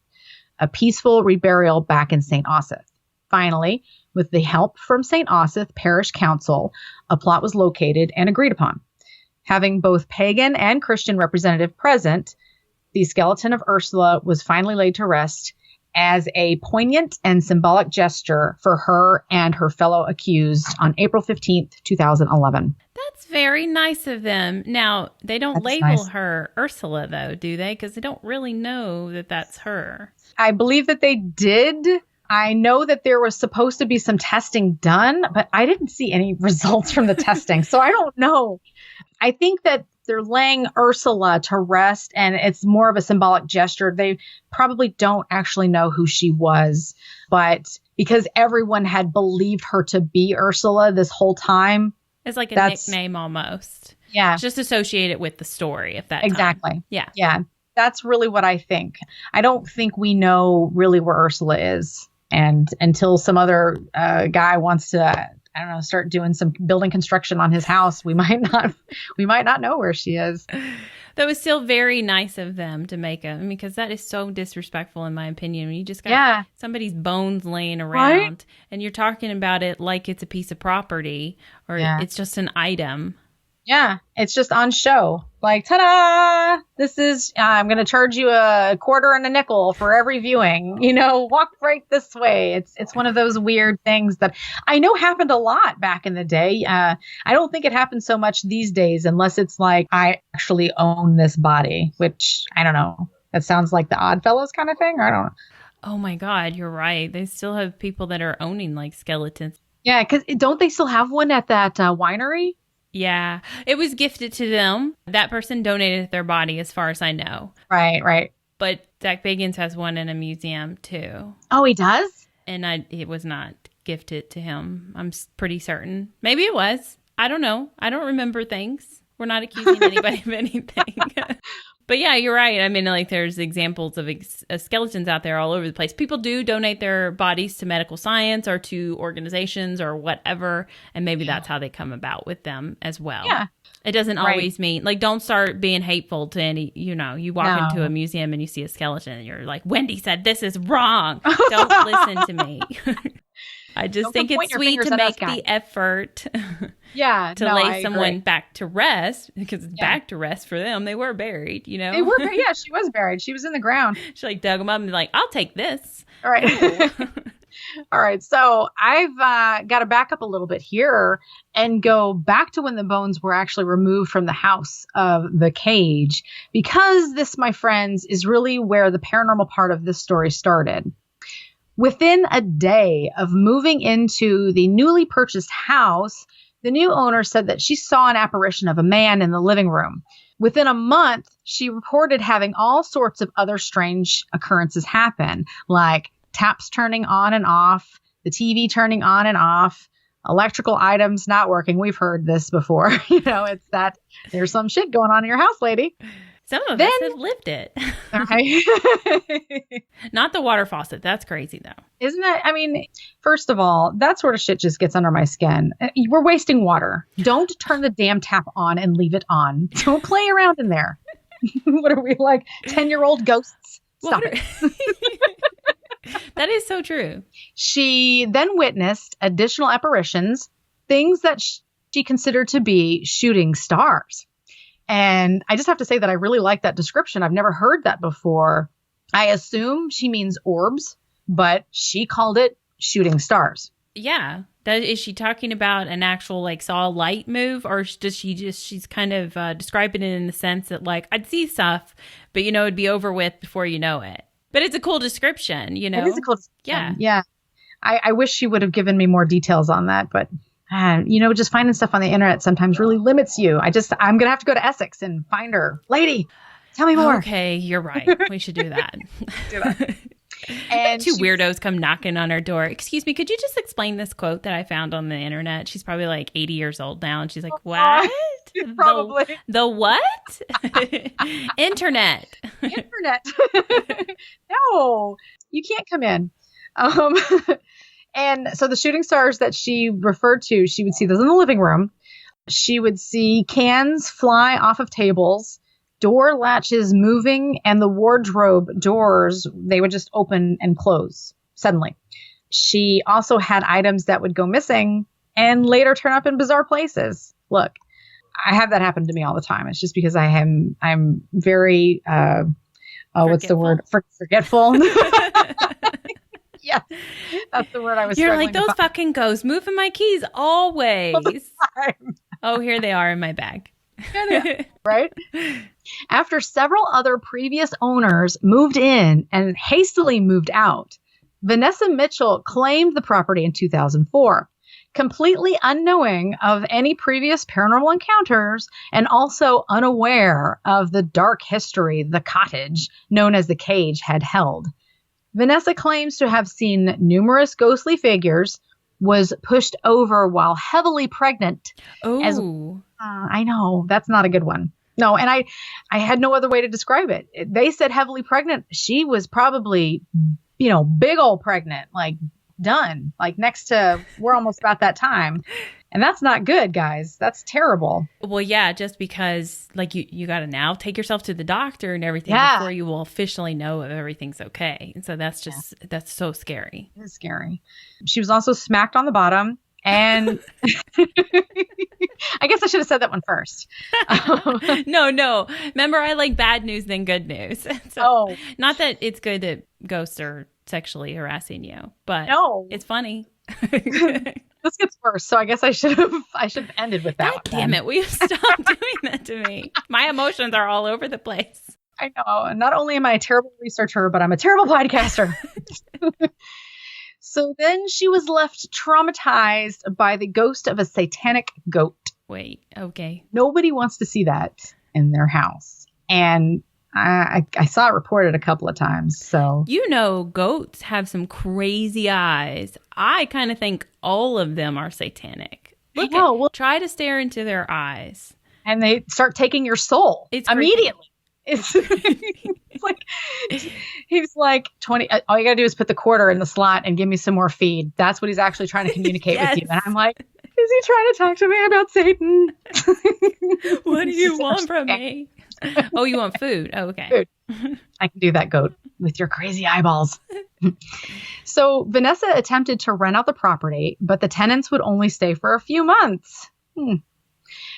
a peaceful reburial back in St. Osyth. finally, with the help from St. Osyth Parish Council, a plot was located and agreed upon. Having both pagan and Christian representative present, the skeleton of Ursula was finally laid to rest as a poignant and symbolic gesture for her and her fellow accused on April 15th, 2011. That's very nice of them. Now, they don't label her Ursula, though, do they? Because they don't really know that that's her. I believe that they did. I know that there was supposed to be some testing done, but I didn't see any results from the testing. So I don't know. I think that they're laying Ursula to rest, and it's more of a symbolic gesture. They probably don't actually know who she was, but because everyone had believed her to be Ursula this whole time. It's like a nickname almost. Yeah. Just associate it with the story of that exactly. time. Yeah. Yeah. That's really what I think. I don't think we know really where Ursula is. And until some other guy wants to, I don't know, start doing some building construction on his house, we might not know where she is. That was still very nice of them to make because that is so disrespectful in my opinion. When you just got somebody's bones laying around and you're talking about it like it's a piece of property or it's just an item. Yeah, it's just on show. Like, ta-da! This is, I'm going to charge you a quarter and a nickel for every viewing. Walk right this way. It's one of those weird things that I know happened a lot back in the day. I don't think it happens so much these days unless it's like, I actually own this body, which, I don't know. That sounds like the Oddfellows kind of thing. I don't know. Oh my God, you're right. They still have people that are owning like skeletons. Yeah, because don't they still have one at that winery? Yeah, it was gifted to them. That person donated their body as far as I know. Right. But Zach Bagans has one in a museum too. Oh, he does? And it was not gifted to him. I'm pretty certain. Maybe it was. I don't know. I don't remember things. We're not accusing anybody of anything. But yeah, you're right. I mean, like there's examples of skeletons out there all over the place. People do donate their bodies to medical science or to organizations or whatever. And maybe that's how they come about with them as well. Yeah. It doesn't always mean, like, don't start being hateful to any, you walk into a museum and you see a skeleton and you're like, Wendy said this is wrong. Don't listen to me. I just think it's sweet to make the effort to lay someone back to rest because it's back to rest for them. They were buried, They were buried. Yeah, she was buried. She was in the ground. She like dug them up and be like, I'll take this. All right. All right. So I've got to back up a little bit here and go back to when the bones were actually removed from the house of the cage, because this, my friends, is really where the paranormal part of this story started. Within a day of moving into the newly purchased house, the new owner said that she saw an apparition of a man in the living room. Within a month, she reported having all sorts of other strange occurrences happen, like taps turning on and off, the TV turning on and off, electrical items not working. We've heard this before. It's that there's some shit going on in your house, lady. Some of us have lived it. Right. Not the water faucet. That's crazy, though. Isn't it? I mean, first of all, that sort of shit just gets under my skin. We're wasting water. Don't turn the damn tap on and leave it on. Don't play around in there. What are we, like 10-year-old ghosts? Stop it. That is so true. She then witnessed additional apparitions, things that she considered to be shooting stars. And I just have to say that I really like that description. I've never heard that before. I assume she means orbs, but she called it shooting stars. Yeah. Is she talking about an actual, like, saw light move? Or does she's kind of describing it in the sense that, like, I'd see stuff, but, it'd be over with before you know it. But it's a cool description, It is a cool description. Yeah. I wish she would have given me more details on that, but... just finding stuff on the internet sometimes really limits you. I'm going to have to go to Essex and find her. Lady, tell me more. Okay, you're right. We should do that. Do that. And two weirdos come knocking on her door. Excuse me, could you just explain this quote that I found on the internet? She's probably like 80 years old now. And she's like, what? Probably. The what? Internet. No, you can't come in. And so the shooting stars that she referred to, she would see those in the living room. She would see cans fly off of tables, door latches moving, and the wardrobe doors, they would just open and close suddenly. she also had items that would go missing and later turn up in bizarre places. Look, I have that happen to me all the time. It's just because I'm very, what's the word? Forgetful. Yeah, that's the word I was. You're like, those fucking ghosts moving my keys always. All the time. Oh, here they are in my bag. Yeah, right? After several other previous owners moved in and hastily moved out, Vanessa Mitchell claimed the property in 2004, completely unknowing of any previous paranormal encounters and also unaware of the dark history the cottage, known as the cage, had held. Vanessa claims to have seen numerous ghostly figures, was pushed over while heavily pregnant. Oh, I know. That's not a good one. No, and I had no other way to describe it. They said heavily pregnant. She was probably, big old pregnant, like done, like next to, we're almost about that time. And that's not good, guys. That's terrible. Well, yeah, just because like you got to now take yourself to the doctor and everything before you will officially know if everything's okay. And so that's so scary. It is scary. She was also smacked on the bottom. And I guess I should have said that one first. No. Remember, I like bad news than good news. So, not that it's good that ghosts are sexually harassing you, but it's funny. This gets worse, so I guess I should have ended with that. God damn it! Will you stop doing that to me? My emotions are all over the place. I know. And not only am I a terrible researcher, but I'm a terrible podcaster. So then she was left traumatized by the ghost of a satanic goat. Wait, okay. Nobody wants to see that in their house, and I saw it reported a couple of times. So goats have some crazy eyes. I kind of think all of them are satanic. Try to stare into their eyes, and they start taking your soul immediately. It's like he's like 20. All you gotta do is put the quarter in the slot and give me some more feed. That's what he's actually trying to communicate with you. And I'm like, is he trying to talk to me about Satan? What do you want from me? Oh, you want food? Oh, okay. Food. I can do that, goat, with your crazy eyeballs. So Vanessa attempted to rent out the property, but the tenants would only stay for a few months.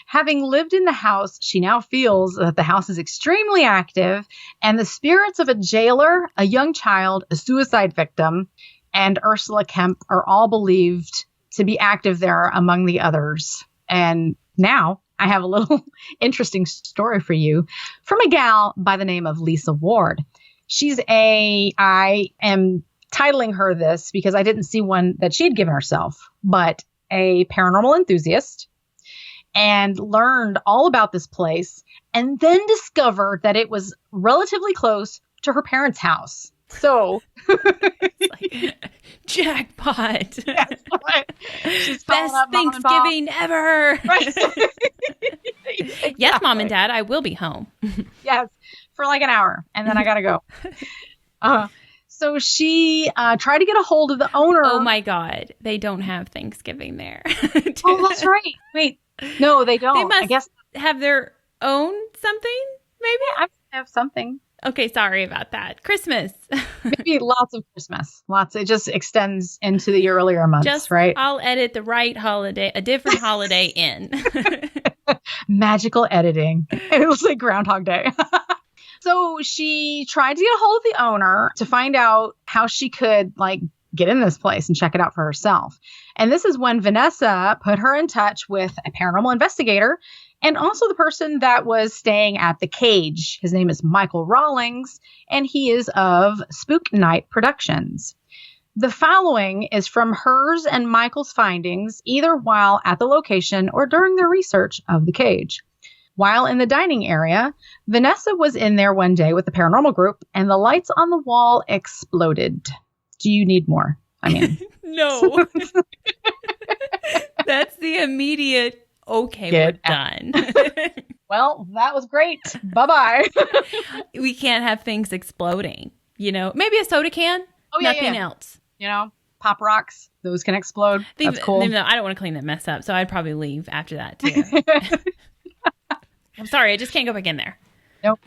Having lived in the house, she now feels that the house is extremely active, and the spirits of a jailer, a young child, a suicide victim, and Ursula Kemp are all believed to be active there among the others. And now I have a little interesting story for you from a gal by the name of Lisa Ward. I am titling her this because I didn't see one that she had given herself, but a paranormal enthusiast, and learned all about this place and then discovered that it was relatively close to her parents' house. So like, jackpot. Yes, right. She's best Thanksgiving ever. Right. Exactly. Yes, Mom and Dad, I will be home. Yes, for like an hour, and then I gotta go. So she tried to get a hold of the owner. Oh my God, they don't have Thanksgiving there. Oh, that's right. Wait, no, they don't. They must I guess have their own something. Maybe I have something. Okay, sorry about that. Christmas. Maybe lots of Christmas. Lots. It just extends into the earlier months, right? I'll edit the right holiday, a different holiday in. Magical editing. It was like Groundhog Day. So she tried to get a hold of the owner to find out how she could get in this place and check it out for herself. And this is when Vanessa put her in touch with a paranormal investigator and also the person that was staying at the cage. His name is Michael Rawlings, and he is of Spook Night Productions. The following is from hers and Michael's findings, either while at the location or during their research of the cage. While in the dining area, Vanessa was in there one day with the paranormal group, and the lights on the wall exploded. Do you need more? I mean, no. That's the immediate, okay, we're done. Well, that was great. Bye-bye. We can't have things exploding, Maybe a soda can. Oh, yeah, nothing else. Pop rocks. Those can explode. That's cool. I don't want to clean that mess up, so I'd probably leave after that, too. I'm sorry, I just can't go back in there. Nope.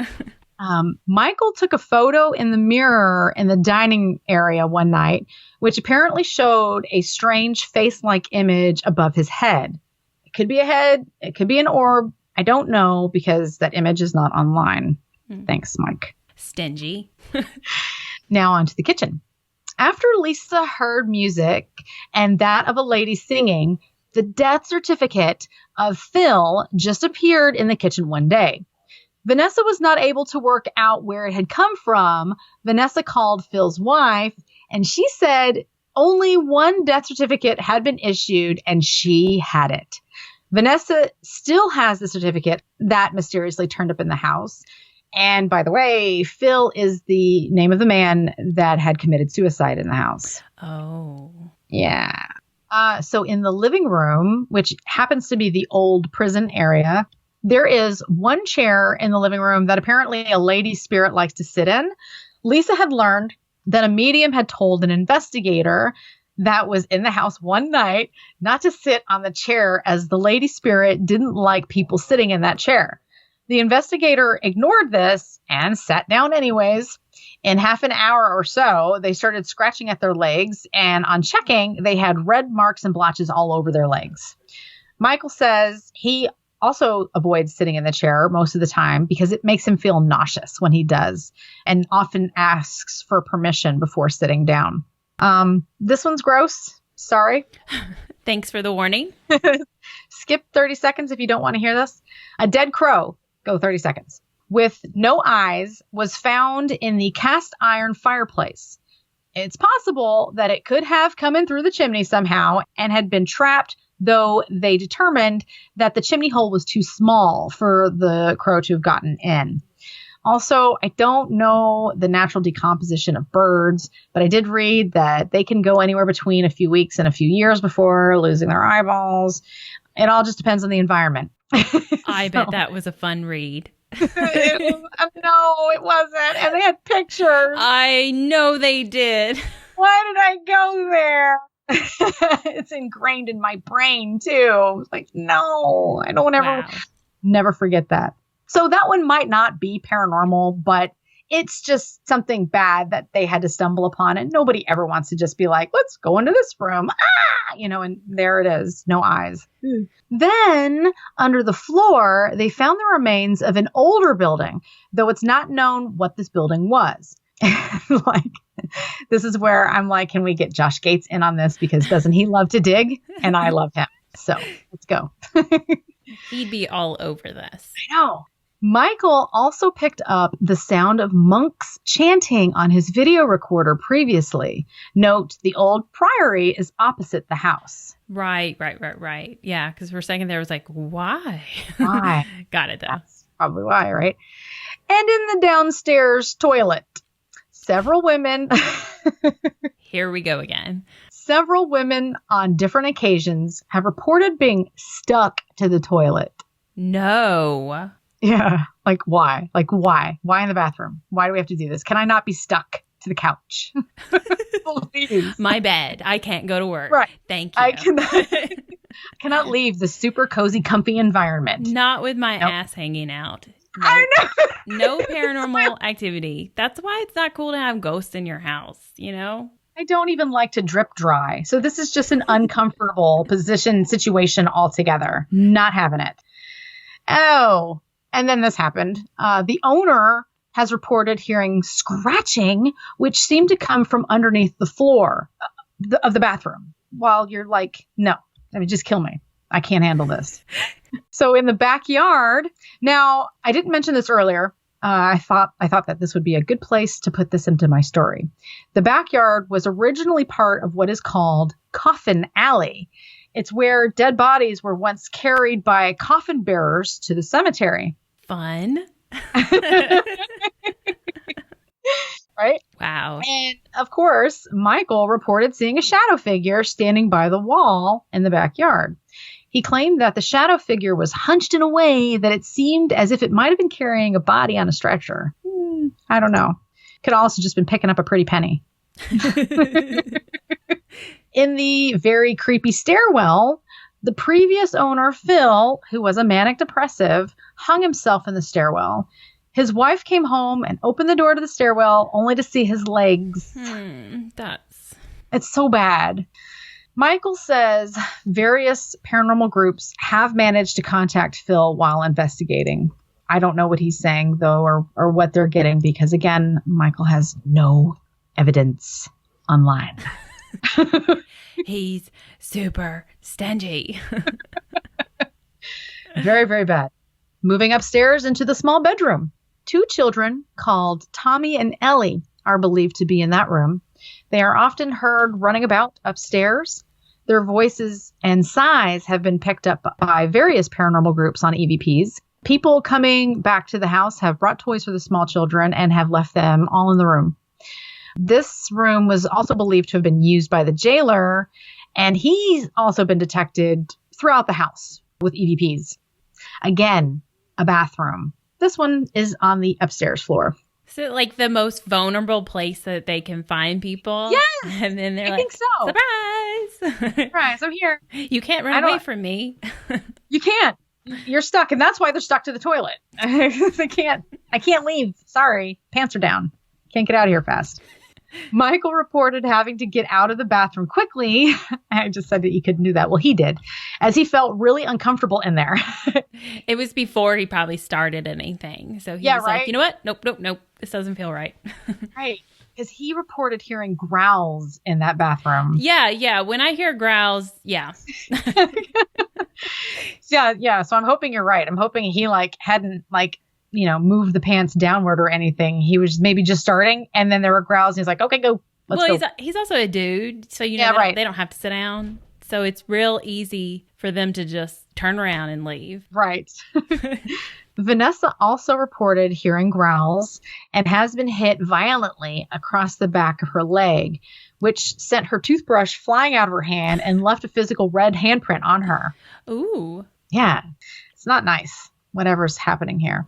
Michael took a photo in the mirror in the dining area one night, which apparently showed a strange face-like image above his head. It could be a head. It could be an orb. I don't know because that image is not online. Thanks, Mike. Stingy. Now on to the kitchen. After Lisa heard music and that of a lady singing, the death certificate of Phil just appeared in the kitchen one day. Vanessa was not able to work out where it had come from. Vanessa called Phil's wife, and she said only one death certificate had been issued, and she had it. Vanessa still has the certificate that mysteriously turned up in the house. And by the way, Phil is the name of the man that had committed suicide in the house. Oh. Yeah. So in the living room, which happens to be the old prison area, there is one chair in the living room that apparently a lady spirit likes to sit in. Lisa had learned that a medium had told an investigator that was in the house one night not to sit on the chair as the lady spirit didn't like people sitting in that chair. The investigator ignored this and sat down anyways. In half an hour or so, they started scratching at their legs, and on checking, they had red marks and blotches all over their legs. Michael says he also avoids sitting in the chair most of the time because it makes him feel nauseous when he does, and often asks for permission before sitting down. This one's gross. Sorry. Thanks for the warning. Skip 30 seconds if you don't want to hear this. A dead crow, go 30 seconds, with no eyes was found in the cast iron fireplace. It's possible that it could have come in through the chimney somehow and had been trapped, though they determined that the chimney hole was too small for the crow to have gotten in. Also, I don't know the natural decomposition of birds, but I did read that they can go anywhere between a few weeks and a few years before losing their eyeballs. It all just depends on the environment. I bet that was a fun read. No, it wasn't. And they had pictures. I know they did. Why did I go there? It's ingrained in my brain, too. It's like, no, I don't never forget that. So that one might not be paranormal, but it's just something bad that they had to stumble upon. And nobody ever wants to just be like, let's go into this room. And there it is. No eyes. Then under the floor, they found the remains of an older building, though it's not known what this building was. This is where I'm like, can we get Josh Gates in on this? Because doesn't he love to dig? And I love him. So let's go. He'd be all over this. I know. Michael also picked up the sound of monks chanting on his video recorder previously. Note, the old priory is opposite the house. Right. Yeah, because for a second there was like, why? Why? Got it, though. That's probably why, right? And in the downstairs toilet, several women... Here we go again. Several women on different occasions have reported being stuck to the toilet. No. Yeah. Like, why? Why? Why in the bathroom? Why do we have to do this? Can I not be I to the couch? Please. My bed. I can't go to work. Right. Thank you. I cannot leave the super cozy, comfy environment. Not with my ass hanging out. No, I know. No paranormal activity. That's why it's not cool to have ghosts in your house, you know? I don't even like to drip dry. So this is just an uncomfortable situation altogether. Not having it. Oh, and then this happened. The owner has reported hearing scratching, which seemed to come from underneath the floor of the bathroom. While you're like, no, I mean, just kill me. I can't handle this. So in the backyard, now I didn't mention this earlier. I thought that this would be a good place to put this into my story. The backyard was originally part of what is called Coffin Alley. It's where dead bodies were once carried by coffin bearers to the cemetery. Fun. Right? Wow. And of course, Michael reported seeing a shadow figure standing by the wall in the backyard. He claimed that the shadow figure was hunched in a way that it seemed as if it might have been carrying a body on a stretcher. I don't know. Could also just been picking up a pretty penny. In the very creepy stairwell, the previous owner, Phil, who was a manic depressive, hung himself in the stairwell. His wife came home and opened the door to the stairwell only to see his legs. It's so bad. Michael says various paranormal groups have managed to contact Phil while investigating. I don't know what he's saying, though, or what they're getting, because, again, Michael has no evidence online. He's super stingy. Very, very bad. Moving upstairs into the small bedroom. 2 children called Tommy and Ellie are believed to be in that room. They are often heard running about upstairs. Their voices and sighs have been picked up by various paranormal groups on EVPs. People coming back to the house have brought toys for the small children and have left them all in the room. This room was also believed to have been used by the jailer, and he's also been detected throughout the house with EVPs. Again, a bathroom. This one is on the upstairs floor. Is it like the most vulnerable place that they can find people? Yes! And then they're I like, think so. Surprise! Surprise, I'm here. You can't run away from me. You can't. You're stuck, and that's why they're stuck to the toilet. I can't leave. Sorry. Pants are down. Can't get out of here fast. Michael reported having to get out of the bathroom quickly. I just said that you couldn't do that. Well, he did, as he felt really uncomfortable in there. It was before he probably started anything. So he was like, you know what? Nope. This doesn't feel right. Right. Because he reported hearing growls in that bathroom. Yeah. When I hear growls, yeah. Yeah. So I'm hoping you're right. I'm hoping he hadn't moved the pants downward or anything. He was maybe just starting, and then there were growls, and he's like, okay, go. Let's go. He's also a dude, so they don't have to sit down. So it's real easy for them to just turn around and leave. Right. Vanessa also reported hearing growls and has been hit violently across the back of her leg, which sent her toothbrush flying out of her hand and left a physical red handprint on her. Ooh. Yeah. It's not nice, whatever's happening here.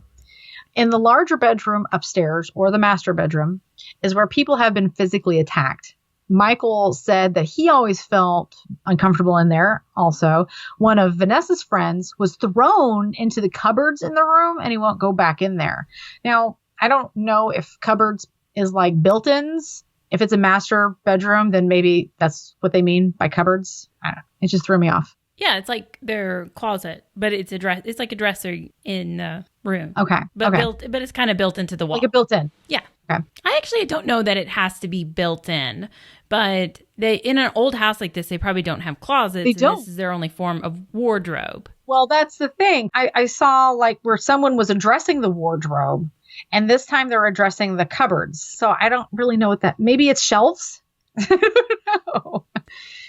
In the larger bedroom upstairs, or the master bedroom, is where people have been physically attacked. Michael said that he always felt uncomfortable in there also. One of Vanessa's friends was thrown into the cupboards in the room, and he won't go back in there. Now, I don't know if cupboards is like built-ins. If it's a master bedroom, then maybe that's what they mean by cupboards. I don't know. It just threw me off. Yeah, it's like their closet, but it's like a dresser in the room. Okay. But it's kind of built into the wall. Like a built-in. Yeah. Okay. I actually don't know that it has to be built in, but in an old house like this, they probably don't have closets. They don't. This is their only form of wardrobe. Well, that's the thing. I saw where someone was addressing the wardrobe, and this time they're addressing the cupboards. So I don't really know what that. Maybe it's shelves. I don't know.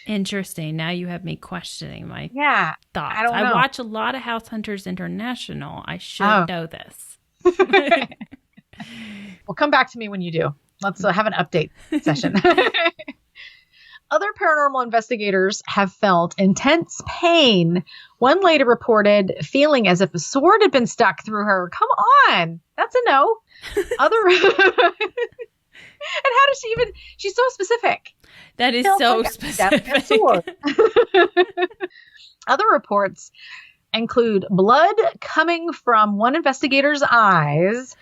Interesting. Now you have me questioning my thoughts. I don't know. I watch a lot of House Hunters International. I should know this. Well, come back to me when you do. Let's have an update session. Other paranormal investigators have felt intense pain. One lady reported feeling as if a sword had been stuck through her. Come on. That's a no. And how does she even... She's so specific. That is so specific. Other reports include blood coming from one investigator's eyes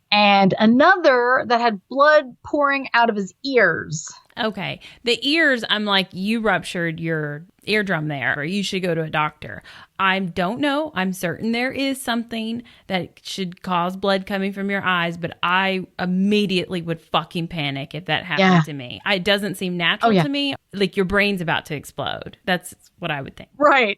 and another that had blood pouring out of his ears. Okay. The ears, I'm like, you ruptured your eardrum there, or you should go to a doctor. I don't know. I'm certain there is something that should cause blood coming from your eyes, but I immediately would fucking panic if that happened to me. It doesn't seem natural to me. Like your brain's about to explode. That's what I would think. Right.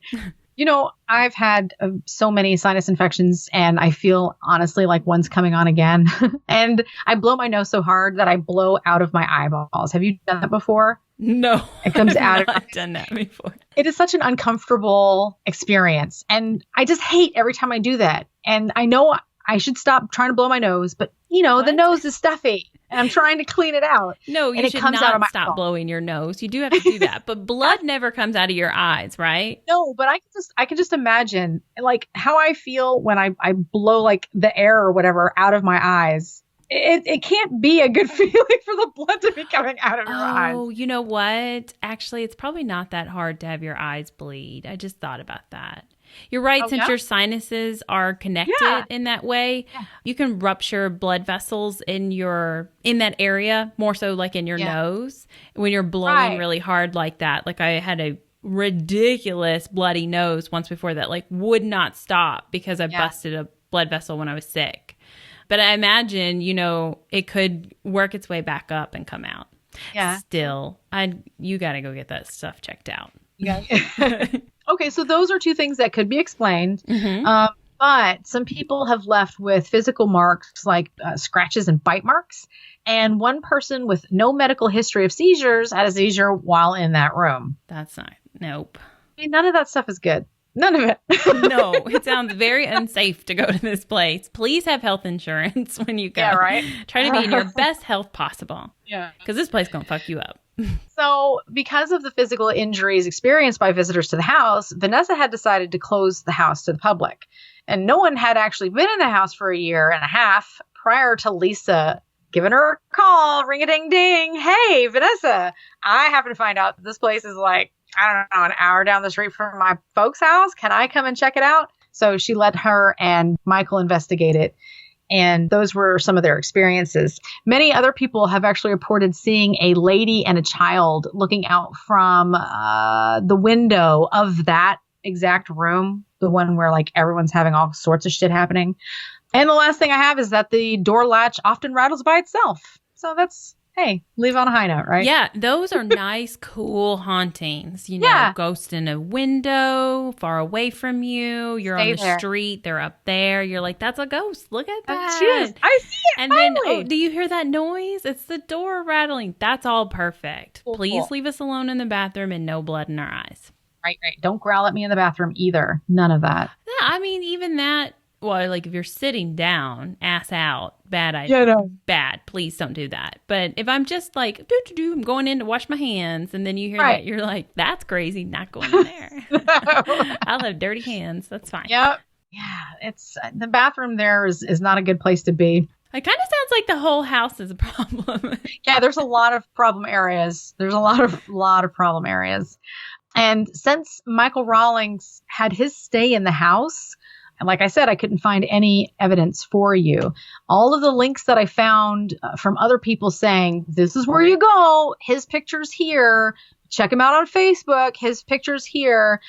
I've had so many sinus infections, and I feel honestly like one's coming on again. And I blow my nose so hard that I blow out of my eyeballs. Have you done that before? No. It comes out. I've done that before. It is such an uncomfortable experience. And I just hate every time I do that. And I know I should stop trying to blow my nose, but the nose is stuffy. And I'm trying to clean it out. No, you should not stop blowing your nose. You do have to do that. But blood never comes out of your eyes, right? No, but I can just imagine how I feel when I blow the air or whatever out of my eyes. It can't be a good feeling for the blood to be coming out of your eyes. Oh, you know what? Actually, it's probably not that hard to have your eyes bleed. I just thought about that. You're right. Since your sinuses are connected in that way, you can rupture blood vessels in that area, more so like in your nose when you're blowing really hard like that. Like I had a ridiculous bloody nose once before that like would not stop because I busted a blood vessel when I was sick. But I imagine, it could work its way back up and come out. Yeah. Still, you got to go get that stuff checked out. Yeah. Okay, so those are two things that could be explained. Mm-hmm. But some people have left with physical marks like scratches and bite marks. And one person with no medical history of seizures had a seizure while in that room. That's not, nope. I mean, none of that stuff is good. None of it. No, it sounds very unsafe to go to this place. Please have health insurance when you go. Yeah, right? Try to be in your best health possible. Yeah. Because this place going to fuck you up. So because of the physical injuries experienced by visitors to the house, Vanessa had decided to close the house to the public. And no one had actually been in the house for a year and a half prior to Lisa giving her a call, ring-a-ding-ding. Hey, Vanessa, I happen to find out that this place is like, I don't know, an hour down the street from my folks' house. Can I come and check it out? So she let her and Michael investigate it. And those were some of their experiences. Many other people have actually reported seeing a lady and a child looking out from the window of that exact room, the one where like everyone's having all sorts of shit happening. And the last thing I have is that the door latch often rattles by itself. So that's, hey, leave on a high note, right? Yeah, those are nice, cool hauntings. Ghost in a window, far away from you. You're on the street. They're up there. You're like, that's a ghost. Look at that. I see it. And then, do you hear that noise? It's the door rattling. That's all perfect. Cool, Please leave us alone in the bathroom and no blood in our eyes. Right. Don't growl at me in the bathroom either. None of that. Yeah, I mean, even that. Well, like if you're sitting down, ass out, bad idea. Bad. Please don't do that. But if I'm just like, I'm going in to wash my hands, and then you hear that, you're like, that's crazy. Not going in there. I'll have dirty hands. That's fine. Yep. Yeah. It's the bathroom there is not a good place to be. It kind of sounds like the whole house is a problem. Yeah, there's a lot of problem areas. There's a lot of problem areas. And since Michael Rawlings had his stay in the house, and like I said, I couldn't find any evidence for you. All of the links that I found from other people saying, this is where you go. His picture's here. Check him out on Facebook. His picture's here.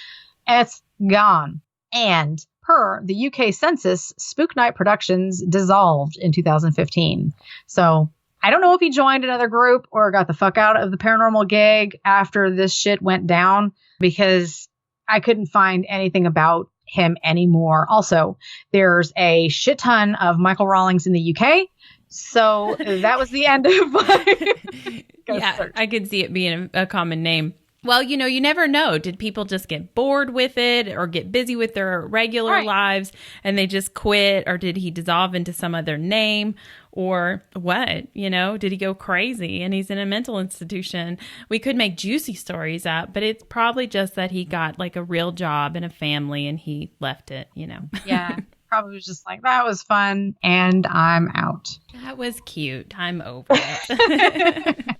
It's gone. And per the UK census, Spook Night Productions dissolved in 2015. So I don't know if he joined another group or got the fuck out of the paranormal gig after this shit went down, because I couldn't find anything about him anymore. Also, there's a shit ton of Michael Rawlings in the UK. So that was the end of my search. I could see it being a common name. Well, you never know. Did people just get bored with it or get busy with their regular lives and they just quit? Or did he dissolve into some other name? Or what? Did he go crazy and he's in a mental institution? We could make juicy stories up, but it's probably just that he got like a real job and a family and he left it, Yeah. Probably was just like, that was fun and I'm out. That was cute. I'm over it.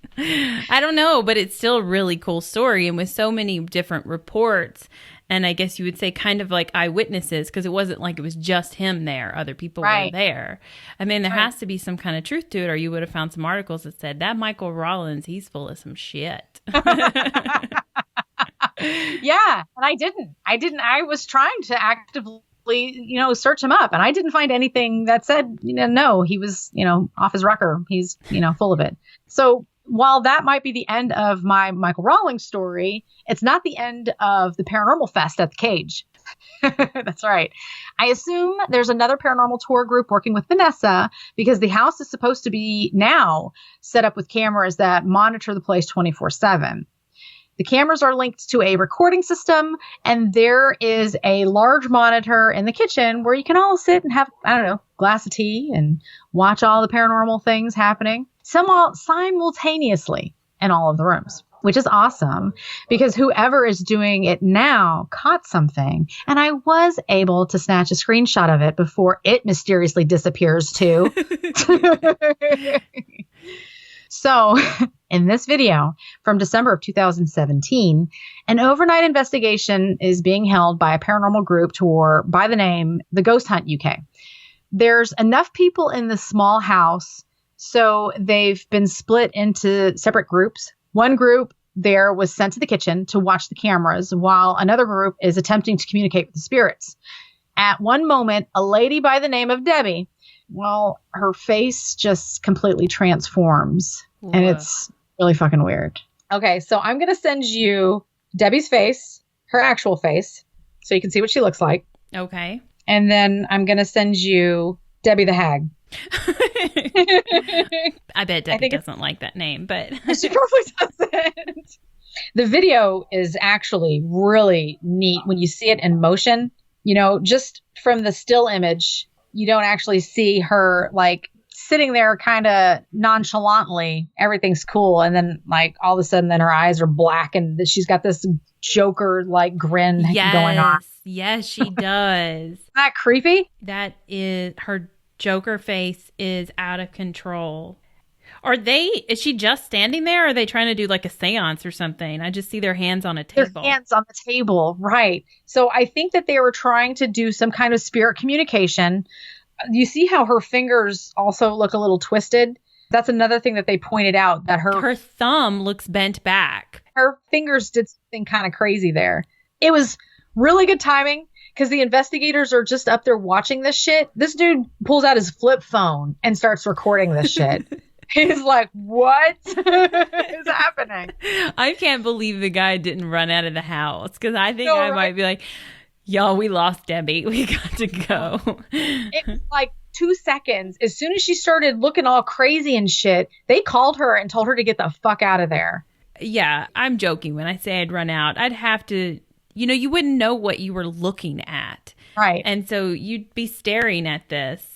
I don't know, but it's still a really cool story. And with so many different reports, and I guess you would say kind of like eyewitnesses, because it wasn't like it was just him there. Other people were there. I mean, there has to be some kind of truth to it, or you would have found some articles that said that Michael Rawlings, he's full of some shit. Yeah, and I didn't. I was trying to actively search him up, and I didn't find anything that said, no, he was, off his rocker. He's, full of it. So while that might be the end of my Michael Rawlings story, it's not the end of the Paranormal Fest at the Cage. That's right. I assume there's another paranormal tour group working with Vanessa, because the house is supposed to be now set up with cameras that monitor the place 24/7. The cameras are linked to a recording system, and there is a large monitor in the kitchen where you can all sit and have, glass of tea and watch all the paranormal things happening simultaneously in all of the rooms, which is awesome because whoever is doing it now caught something. And I was able to snatch a screenshot of it before it mysteriously disappears too. So In this video from December of 2017, an overnight investigation is being held by a paranormal group tour by the name The Ghost Hunt UK. There's enough people in the small house, so they've been split into separate groups. One group there was sent to the kitchen to watch the cameras, while another group is attempting to communicate with the spirits. At one moment, a lady by the name of Debbie, well, her face just completely transforms. Whoa. And it's really fucking weird. Okay, so I'm going to send you Debbie's face, her actual face, so you can see what she looks like. Okay. And then I'm going to send you Debbie the Hag. I bet Debbie doesn't like that name, but she probably doesn't. The video is actually really neat when you see it in motion. You know, just from the still image, you don't actually see her like sitting there kind of nonchalantly. Everything's cool. And then like all of a sudden then her eyes are black and she's got this Joker like grin going on. Yes, she does. Isn't that creepy? That is, her Joker face is out of control. Is she just standing there? Or are they trying to do like a seance or something? I just see their hands on a table. Their hands on the table, right. So I think that they were trying to do some kind of spirit communication. You see how her fingers also look a little twisted? That's another thing that they pointed out, that her thumb looks bent back. Her fingers did something kind of crazy there. It was really good timing because the investigators are just up there watching this shit. This dude pulls out his flip phone and starts recording this shit. He's like, what is happening? I can't believe the guy didn't run out of the house, because I think I might be like, y'all, we lost Debbie. We got to go. It was like 2 seconds. As soon as she started looking all crazy and shit, they called her and told her to get the fuck out of there. Yeah, I'm joking when I say I'd run out. I'd have to, you wouldn't know what you were looking at. Right. And so you'd be staring at this,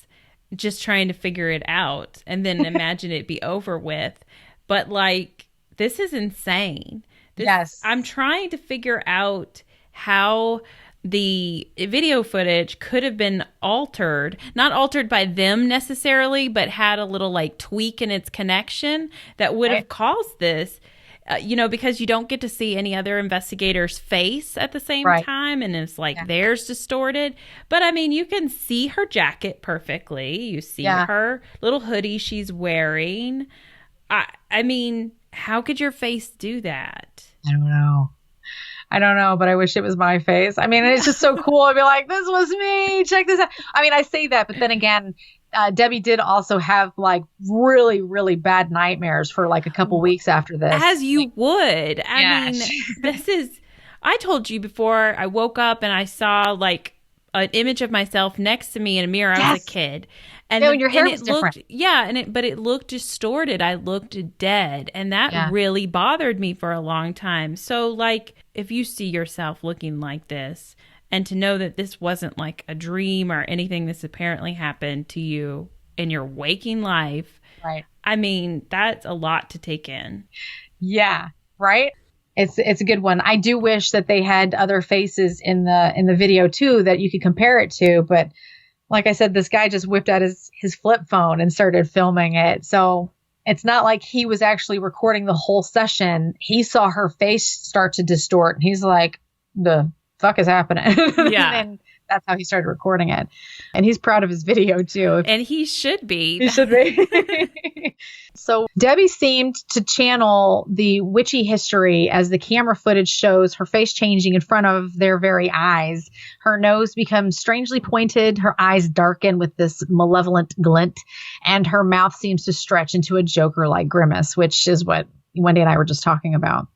just trying to figure it out, and then imagine it be over with. But like, this is insane. Yes. I'm trying to figure out how the video footage could have been altered, not altered by them necessarily, but had a little like tweak in its connection that would have caused this. Because you don't get to see any other investigator's face at the same time. And it's like theirs distorted. But I mean, you can see her jacket perfectly. You see her little hoodie she's wearing. I mean, how could your face do that? I don't know, but I wish it was my face. I mean, it's just so cool. I'd be like, this was me. Check this out. I mean, I say that, but then again, Debbie did also have like really, really bad nightmares for like a couple weeks after this. As you would. I mean, I told you before, I woke up and I saw like an image of myself next to me in a mirror. I was a kid. And your hair was different. But it looked distorted. I looked dead. And that really bothered me for a long time. So like, if you see yourself looking like this, and to know that this wasn't like a dream or anything that's apparently happened to you in your waking life. Right. I mean, that's a lot to take in. Yeah. Right. It's a good one. I do wish that they had other faces in the video too, that you could compare it to. But like I said, this guy just whipped out his flip phone and started filming it. So it's not like he was actually recording the whole session. He saw her face start to distort and he's like, the fuck is happening? Yeah. And that's how he started recording it. And he's proud of his video too. And he should be. He should be. So Debbie seemed to channel the witchy history as the camera footage shows her face changing in front of their very eyes. Her nose becomes strangely pointed. Her eyes darken with this malevolent glint. And her mouth seems to stretch into a Joker-like grimace, which is what Wendy and I were just talking about.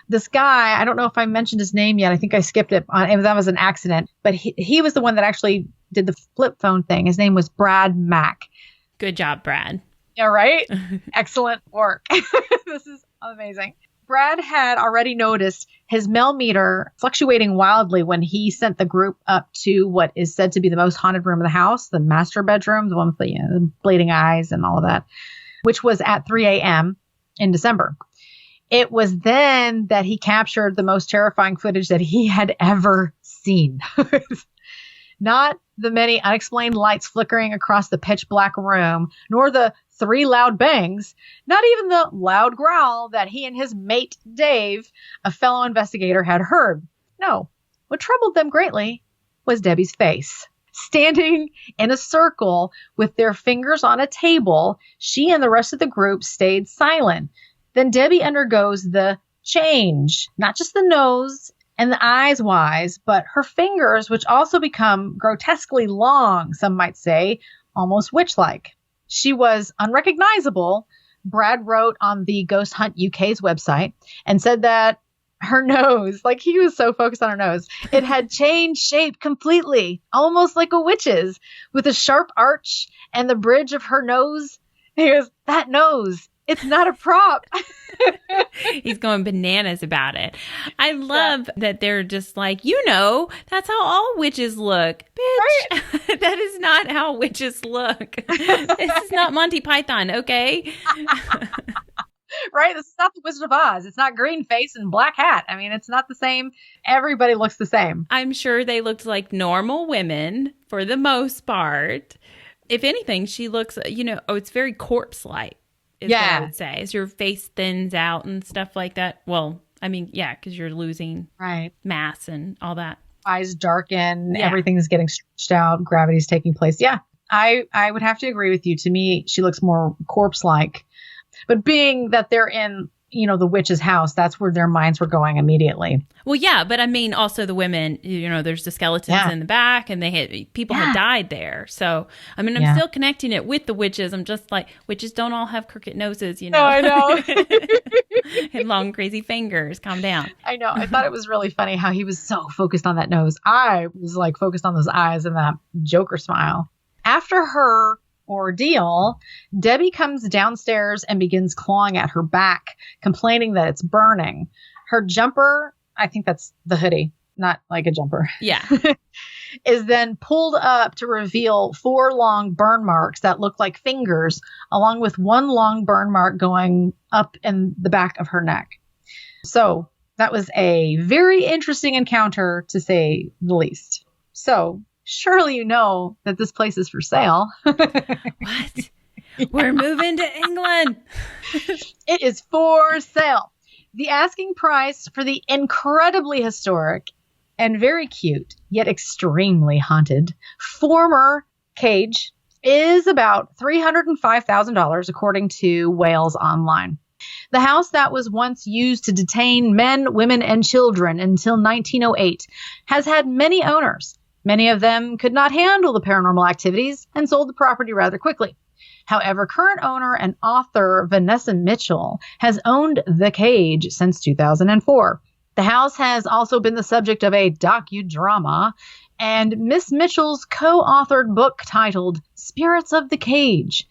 This guy, I don't know if I mentioned his name yet. I think I skipped it. That was an accident. But he was the one that actually did the flip phone thing. His name was Brad Mack. Good job, Brad. Yeah, right? Excellent work. This is amazing. Brad had already noticed his Mel meter fluctuating wildly when he sent the group up to what is said to be the most haunted room in the house, the master bedroom, the one with the bleeding eyes and all of that, which was at 3 a.m. in December. It was then that he captured the most terrifying footage that he had ever seen. Not the many unexplained lights flickering across the pitch black room, nor the 3 loud bangs, not even the loud growl that he and his mate, Dave, a fellow investigator, had heard. No, what troubled them greatly was Debbie's face. Standing in a circle with their fingers on a table, she and the rest of the group stayed silent. Then Debbie undergoes the change, not just the nose and the eyes wise, but her fingers, which also become grotesquely long, some might say, almost witch-like. She was unrecognizable, Brad wrote on the Ghost Hunt UK's website, and said that her nose, like he was so focused on her nose, it had changed shape completely, almost like a witch's, with a sharp arch and the bridge of her nose. He goes, that nose, it's not a prop. He's going bananas about it. I love that they're just like, that's how all witches look. Bitch, right? That is not how witches look. This is not Monty Python, okay? Right? This is not the Wizard of Oz. It's not green face and black hat. I mean, it's not the same. Everybody looks the same. I'm sure they looked like normal women for the most part. If anything, she looks, it's very corpse-like. What I would say. As your face thins out and stuff like that. Well, I mean, because you're losing mass and all that. Eyes darken, everything's getting stretched out, gravity's taking place. Yeah, I would have to agree with you. To me, she looks more corpse-like. But being that they're in, the witch's house, that's where their minds were going immediately. Well, yeah, but I mean, also the women, there's the skeletons in the back, and people had died there. So, I mean, I'm still connecting it with the witches. I'm just like, witches don't all have crooked noses, No, I know. And long, crazy fingers. Calm down. I know. I thought it was really funny how he was so focused on that nose. I was like focused on those eyes and that Joker smile. After her ordeal, Debbie comes downstairs and begins clawing at her back, complaining that it's burning. Her jumper, I think that's the hoodie, not like a jumper. Yeah. Is then pulled up to reveal 4 long burn marks that look like fingers, along with 1 long burn mark going up in the back of her neck. So that was a very interesting encounter, to say the least. So surely you know that this place is for sale. What? We're moving to England. It is for sale. The asking price for the incredibly historic and very cute, yet extremely haunted, former cage is about $305,000, according to Wales Online. The house that was once used to detain men, women, and children until 1908 has had many owners. Many of them could not handle the paranormal activities and sold the property rather quickly. However, current owner and author Vanessa Mitchell has owned the cage since 2004. The house has also been the subject of a docudrama, and Miss Mitchell's co-authored book titled Spirits of the Cage,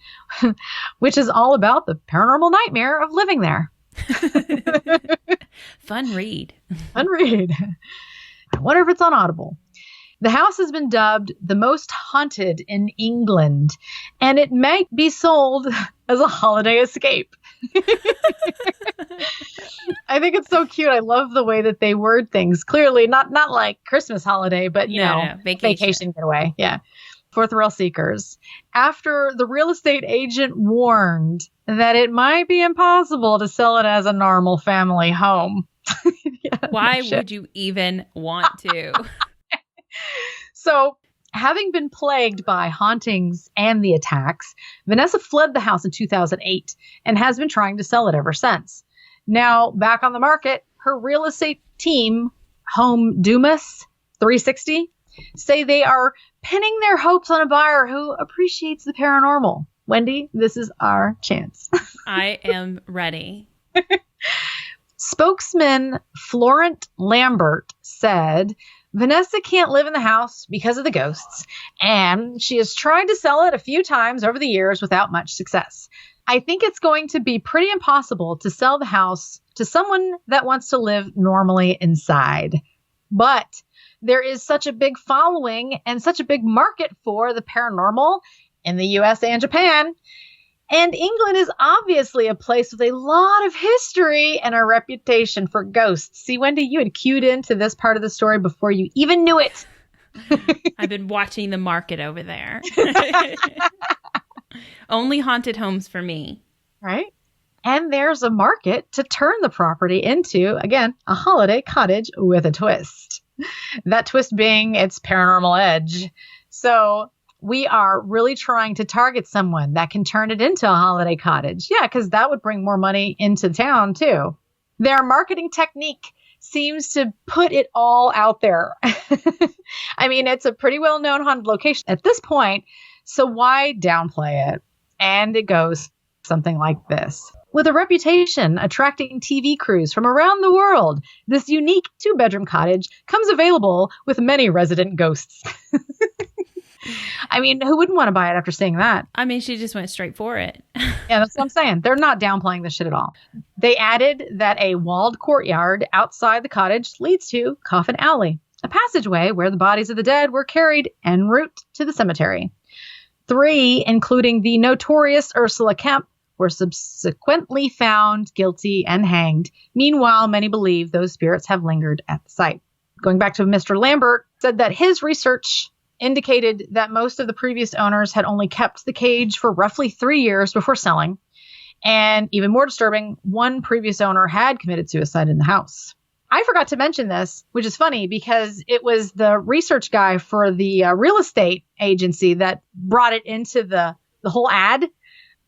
which is all about the paranormal nightmare of living there. Fun read. Fun read. I wonder if it's on Audible. The house has been dubbed the most haunted in England, and it might be sold as a holiday escape. I think it's so cute. I love the way that they word things. Clearly, not like Christmas holiday, but, vacation getaway. Yeah. For thrill seekers. After the real estate agent warned that it might be impossible to sell it as a normal family home. Why would you even want to? So, having been plagued by hauntings and the attacks, Vanessa fled the house in 2008 and has been trying to sell it ever since. Now, back on the market, her real estate team, Home Domus 360, say they are pinning their hopes on a buyer who appreciates the paranormal. Wendy, this is our chance. I am ready. Spokesman Florent Lambert said, Vanessa can't live in the house because of the ghosts, and she has tried to sell it a few times over the years without much success. I think it's going to be pretty impossible to sell the house to someone that wants to live normally inside. But there is such a big following and such a big market for the paranormal in the US and Japan. And England is obviously a place with a lot of history and a reputation for ghosts. See, Wendy, you had cued into this part of the story before you even knew it. I've been watching the market over there. Only haunted homes for me. Right? And there's a market to turn the property into, again, a holiday cottage with a twist. That twist being its paranormal edge. So we are really trying to target someone that can turn it into a holiday cottage. Yeah, because that would bring more money into town, too. Their marketing technique seems to put it all out there. I mean, it's a pretty well-known haunted location at this point, so why downplay it? And it goes something like this. With a reputation attracting TV crews from around the world, this unique 2-bedroom cottage comes available with many resident ghosts. I mean, who wouldn't want to buy it after seeing that? I mean, she just went straight for it. Yeah, that's what I'm saying. They're not downplaying this shit at all. They added that a walled courtyard outside the cottage leads to Coffin Alley, a passageway where the bodies of the dead were carried en route to the cemetery. 3, including the notorious Ursula Kemp, were subsequently found guilty and hanged. Meanwhile, many believe those spirits have lingered at the site. Going back to Mr. Lambert, said that his research indicated that most of the previous owners had only kept the cage for roughly 3 years before selling. And even more disturbing, one previous owner had committed suicide in the house. I forgot to mention this, which is funny because it was the research guy for the real estate agency that brought it into the whole ad.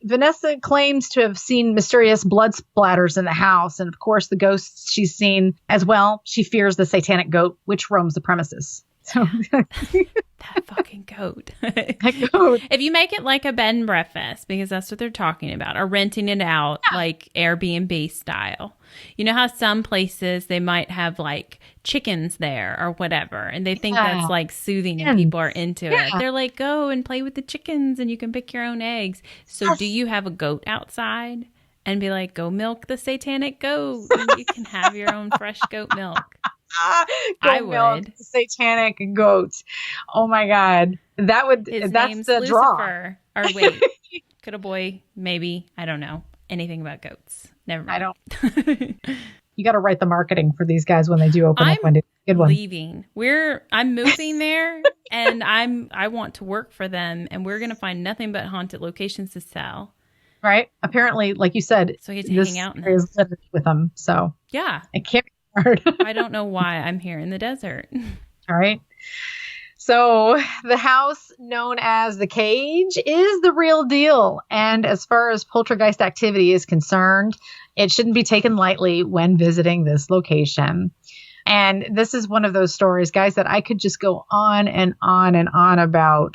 Vanessa claims to have seen mysterious blood splatters in the house. And of course, the ghosts she's seen as well. She fears the satanic goat, which roams the premises. So that fucking goat. That goat. If you make it like a bed and breakfast, because that's what they're talking about, or renting it out like Airbnb style. You know how some places they might have like chickens there or whatever, and they think that's like soothing and people are into it. They're like, go and play with the chickens and you can pick your own eggs. So do you have a goat outside? And be like, go milk the satanic goat and you can have your own fresh goat milk. I would. Satanic goat. Oh my God. That's the Lucifer. draw. Or wait, could a boy, maybe, I don't know anything about goats. Never mind. I don't. You got to write the marketing for these guys when they do open up, Wendy. Good one. Leaving. I'm moving there and I want to work for them and we're going to find nothing but haunted locations to sell. Right. Apparently, like you said, so you get to hang out in is littered with them. So yeah, it can't be hard. I don't know why I'm here in the desert. All right. So the house known as the Cage is the real deal. And as far as poltergeist activity is concerned, it shouldn't be taken lightly when visiting this location. And this is one of those stories, guys, that I could just go on and on and on about.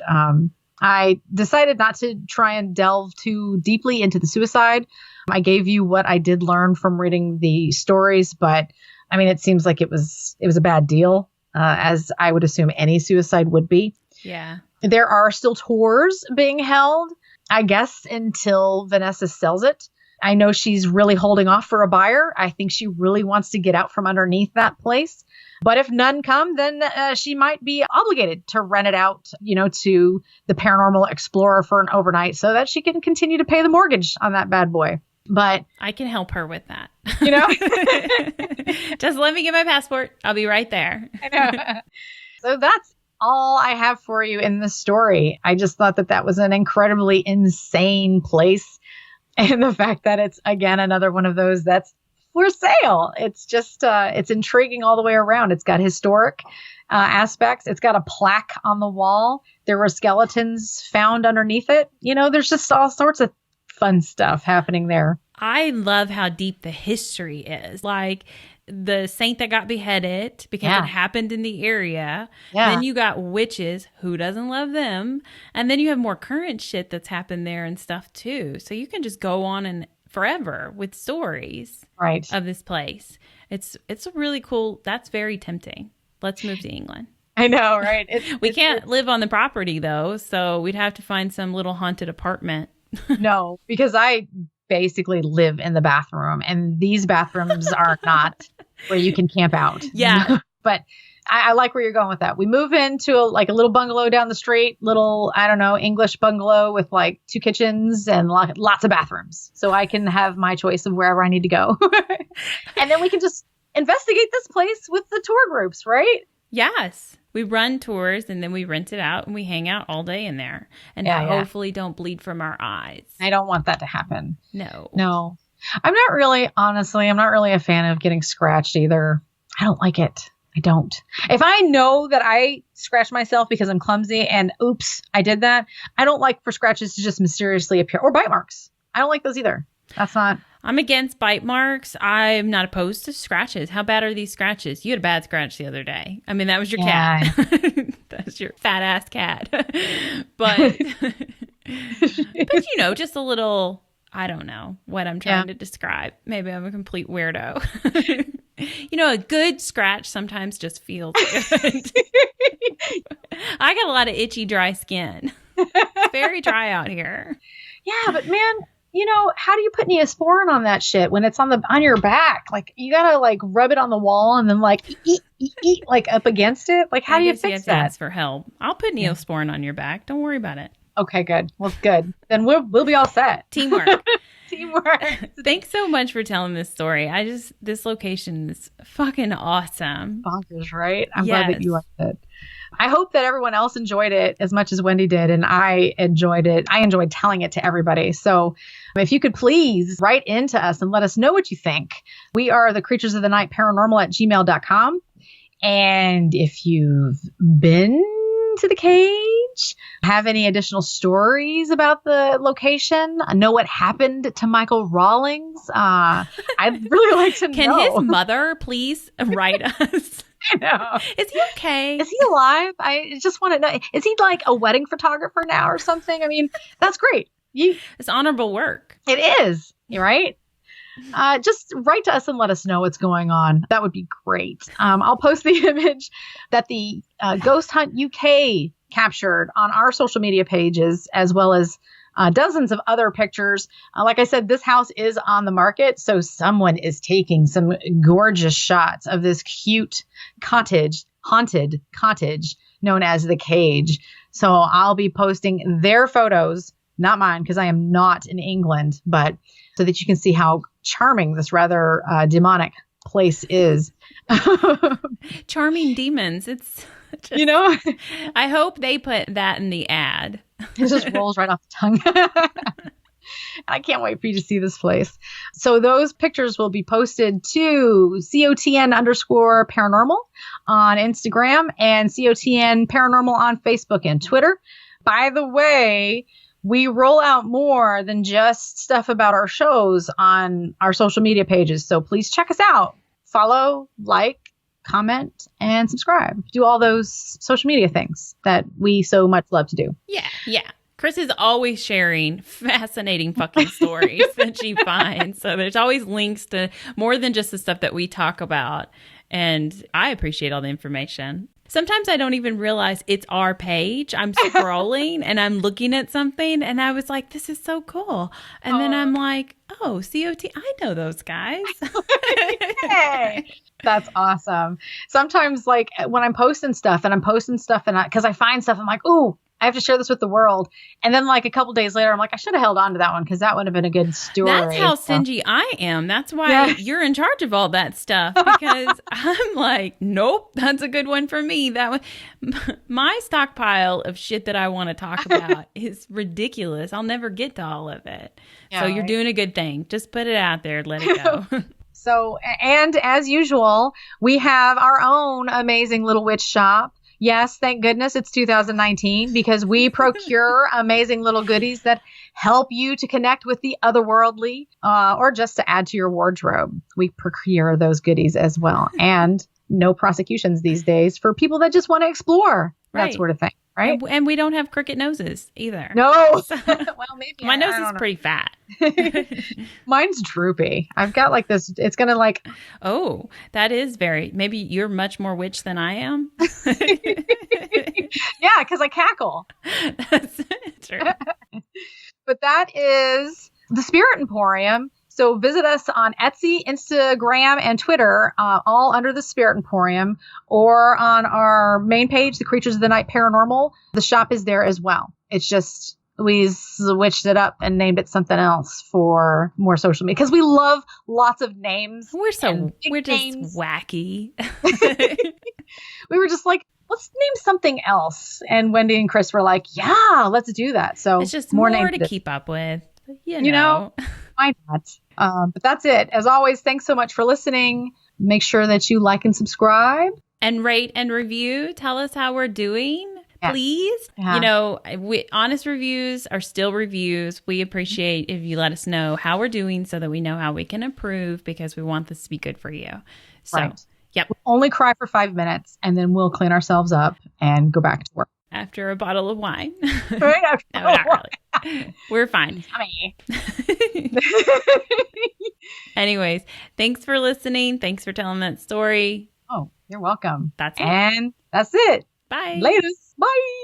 I decided not to try and delve too deeply into the suicide. I gave you what I did learn from reading the stories, but I mean, it seems like it was a bad deal, as I would assume any suicide would be. Yeah. There are still tours being held, I guess, until Vanessa sells it. I know she's really holding off for a buyer. I think she really wants to get out from underneath that place. But if none come, then she might be obligated to rent it out, to the Paranormal Explorer for an overnight so that she can continue to pay the mortgage on that bad boy. But I can help her with that. You Just let me get my passport. I'll be right there. I know. So that's all I have for you in this story. I just thought that was an incredibly insane place. And the fact that it's, again, another one of those that's for sale. It's just, it's intriguing all the way around. It's got historic aspects. It's got a plaque on the wall. There were skeletons found underneath it. There's just all sorts of fun stuff happening there. I love how deep the history is. Like the saint that got beheaded because it happened in the area. Yeah. Then you got witches. Who doesn't love them? And then you have more current shit that's happened there and stuff too. So you can just go on and forever with stories of this place. It's a really cool. That's very tempting. Let's move to England. I know, right? We can't live on the property though, so we'd have to find some little haunted apartment. No, because I basically live in the bathroom, and these bathrooms are not where you can camp out. Yeah, but I like where you're going with that. We move into a little bungalow down the street, little, I don't know, English bungalow with like 2 kitchens and lots of bathrooms. So I can have my choice of wherever I need to go. And then we can just investigate this place with the tour groups, right? Yes. We run tours and then we rent it out and we hang out all day in there. And hopefully don't bleed from our eyes. I don't want that to happen. No. I'm not really a fan of getting scratched either. I don't like it. I don't. If I know that I scratched myself because I'm clumsy and oops, I did that, I don't like for scratches to just mysteriously appear, or bite marks. I don't like those either. I'm against bite marks. I'm not opposed to scratches. How bad are these scratches? You had a bad scratch the other day. I mean, that was your cat. That was your fat ass cat. but just a little, I don't know what I'm trying to describe. Maybe I'm a complete weirdo. A good scratch sometimes just feels good. I got a lot of itchy, dry skin. It's very dry out here. Yeah, but man, how do you put Neosporin on that shit when it's on your back? Like, you gotta like rub it on the wall and then like eat like up against it. Like, how do you fix that? You have to ask for help. I'll put Neosporin on your back. Don't worry about it. Okay, good. Well, good. Then we'll be all set. Teamwork. Thanks so much for telling this story. This location is fucking awesome. Bonkers, right? I'm glad that you liked it. I hope that everyone else enjoyed it as much as Wendy did, and I enjoyed it. I enjoyed telling it to everybody. So if you could please write into us and let us know what you think. We are the Creatures of the Night Paranormal at gmail.com. And if you've been to the cage, have any additional stories about the location, know what happened to Michael Rawlings, I'd really like to know. Can his mother please write us? I know. Is he okay? Is he alive? I just want to know. Is he like a wedding photographer now or something? I mean, that's great. It's honorable work. It is. You're right. Just write to us and let us know what's going on. That would be great. I'll post the image that the Ghost Hunt UK captured on our social media pages, as well as dozens of other pictures. Like I said, this house is on the market, so someone is taking some gorgeous shots of this cute haunted cottage known as the Cage. So I'll be posting their photos, not mine, because I am not in England, but so that you can see how charming this rather demonic place is. Charming demons. It's just, I hope they put that in the ad. It just rolls right off the tongue. I can't wait for you to see this place. So those pictures will be posted to COTN_paranormal on Instagram and COTN paranormal on Facebook and Twitter. By the way, we roll out more than just stuff about our shows on our social media pages. So please check us out. Follow, like, comment, and subscribe. Do all those social media things that we so much love to do. Yeah. Chris is always sharing fascinating fucking stories that she finds. So there's always links to more than just the stuff that we talk about. And I appreciate all the information. Sometimes I don't even realize it's our page. I'm scrolling and I'm looking at something and I was like, this is so cool. And then I'm like, oh, COT, I know those guys. Hey, that's awesome. Sometimes like when I'm posting stuff and because I find stuff, I'm like, ooh, I have to share this with the world. And then like a couple days later, I'm like, I should have held on to that one because that would have been a good story. That's how stingy I am. That's why you're in charge of all that stuff, because I'm like, nope, that's a good one for me. That one, my stockpile of shit that I want to talk about is ridiculous. I'll never get to all of it. Yeah, so you're doing a good thing. Just put it out there. Let it go. So, and as usual, we have our own amazing little witch shop. Yes, thank goodness it's 2019 because we procure amazing little goodies that help you to connect with the otherworldly or just to add to your wardrobe. We procure those goodies as well. And no prosecutions these days for people that just want to explore that sort of thing. Right. And we don't have crooked noses either. No. Well, maybe. My nose is pretty fat. Mine's droopy. I've got like this. It's going to like. Oh, that is maybe you're much more witch than I am. Yeah, because I cackle. That's true. But that is the Spirit Emporium. So visit us on Etsy, Instagram, and Twitter, all under the Spirit Emporium, or on our main page, the Creatures of the Night Paranormal. The shop is there as well. It's just we switched it up and named it something else for more social media because we love lots of names. We're just wacky. we were just like, let's name something else. And Wendy and Chris were like, yeah, let's do that. So it's just more to keep up with. You know, why not? But that's it. As always, thanks so much for listening. Make sure that you like and subscribe. And rate and review. Tell us how we're doing, please. Yeah. You know, honest reviews are still reviews. We appreciate if you let us know how we're doing so that we know how we can improve, because we want this to be good for you. So, right. Yep. We'll only cry for 5 minutes and then we'll clean ourselves up and go back to work. After a bottle of wine. Right after no, not really. We're fine. Anyways, thanks for listening. Thanks for telling that story. Oh, you're welcome. That's it. And that's it. Bye. Laters. Bye.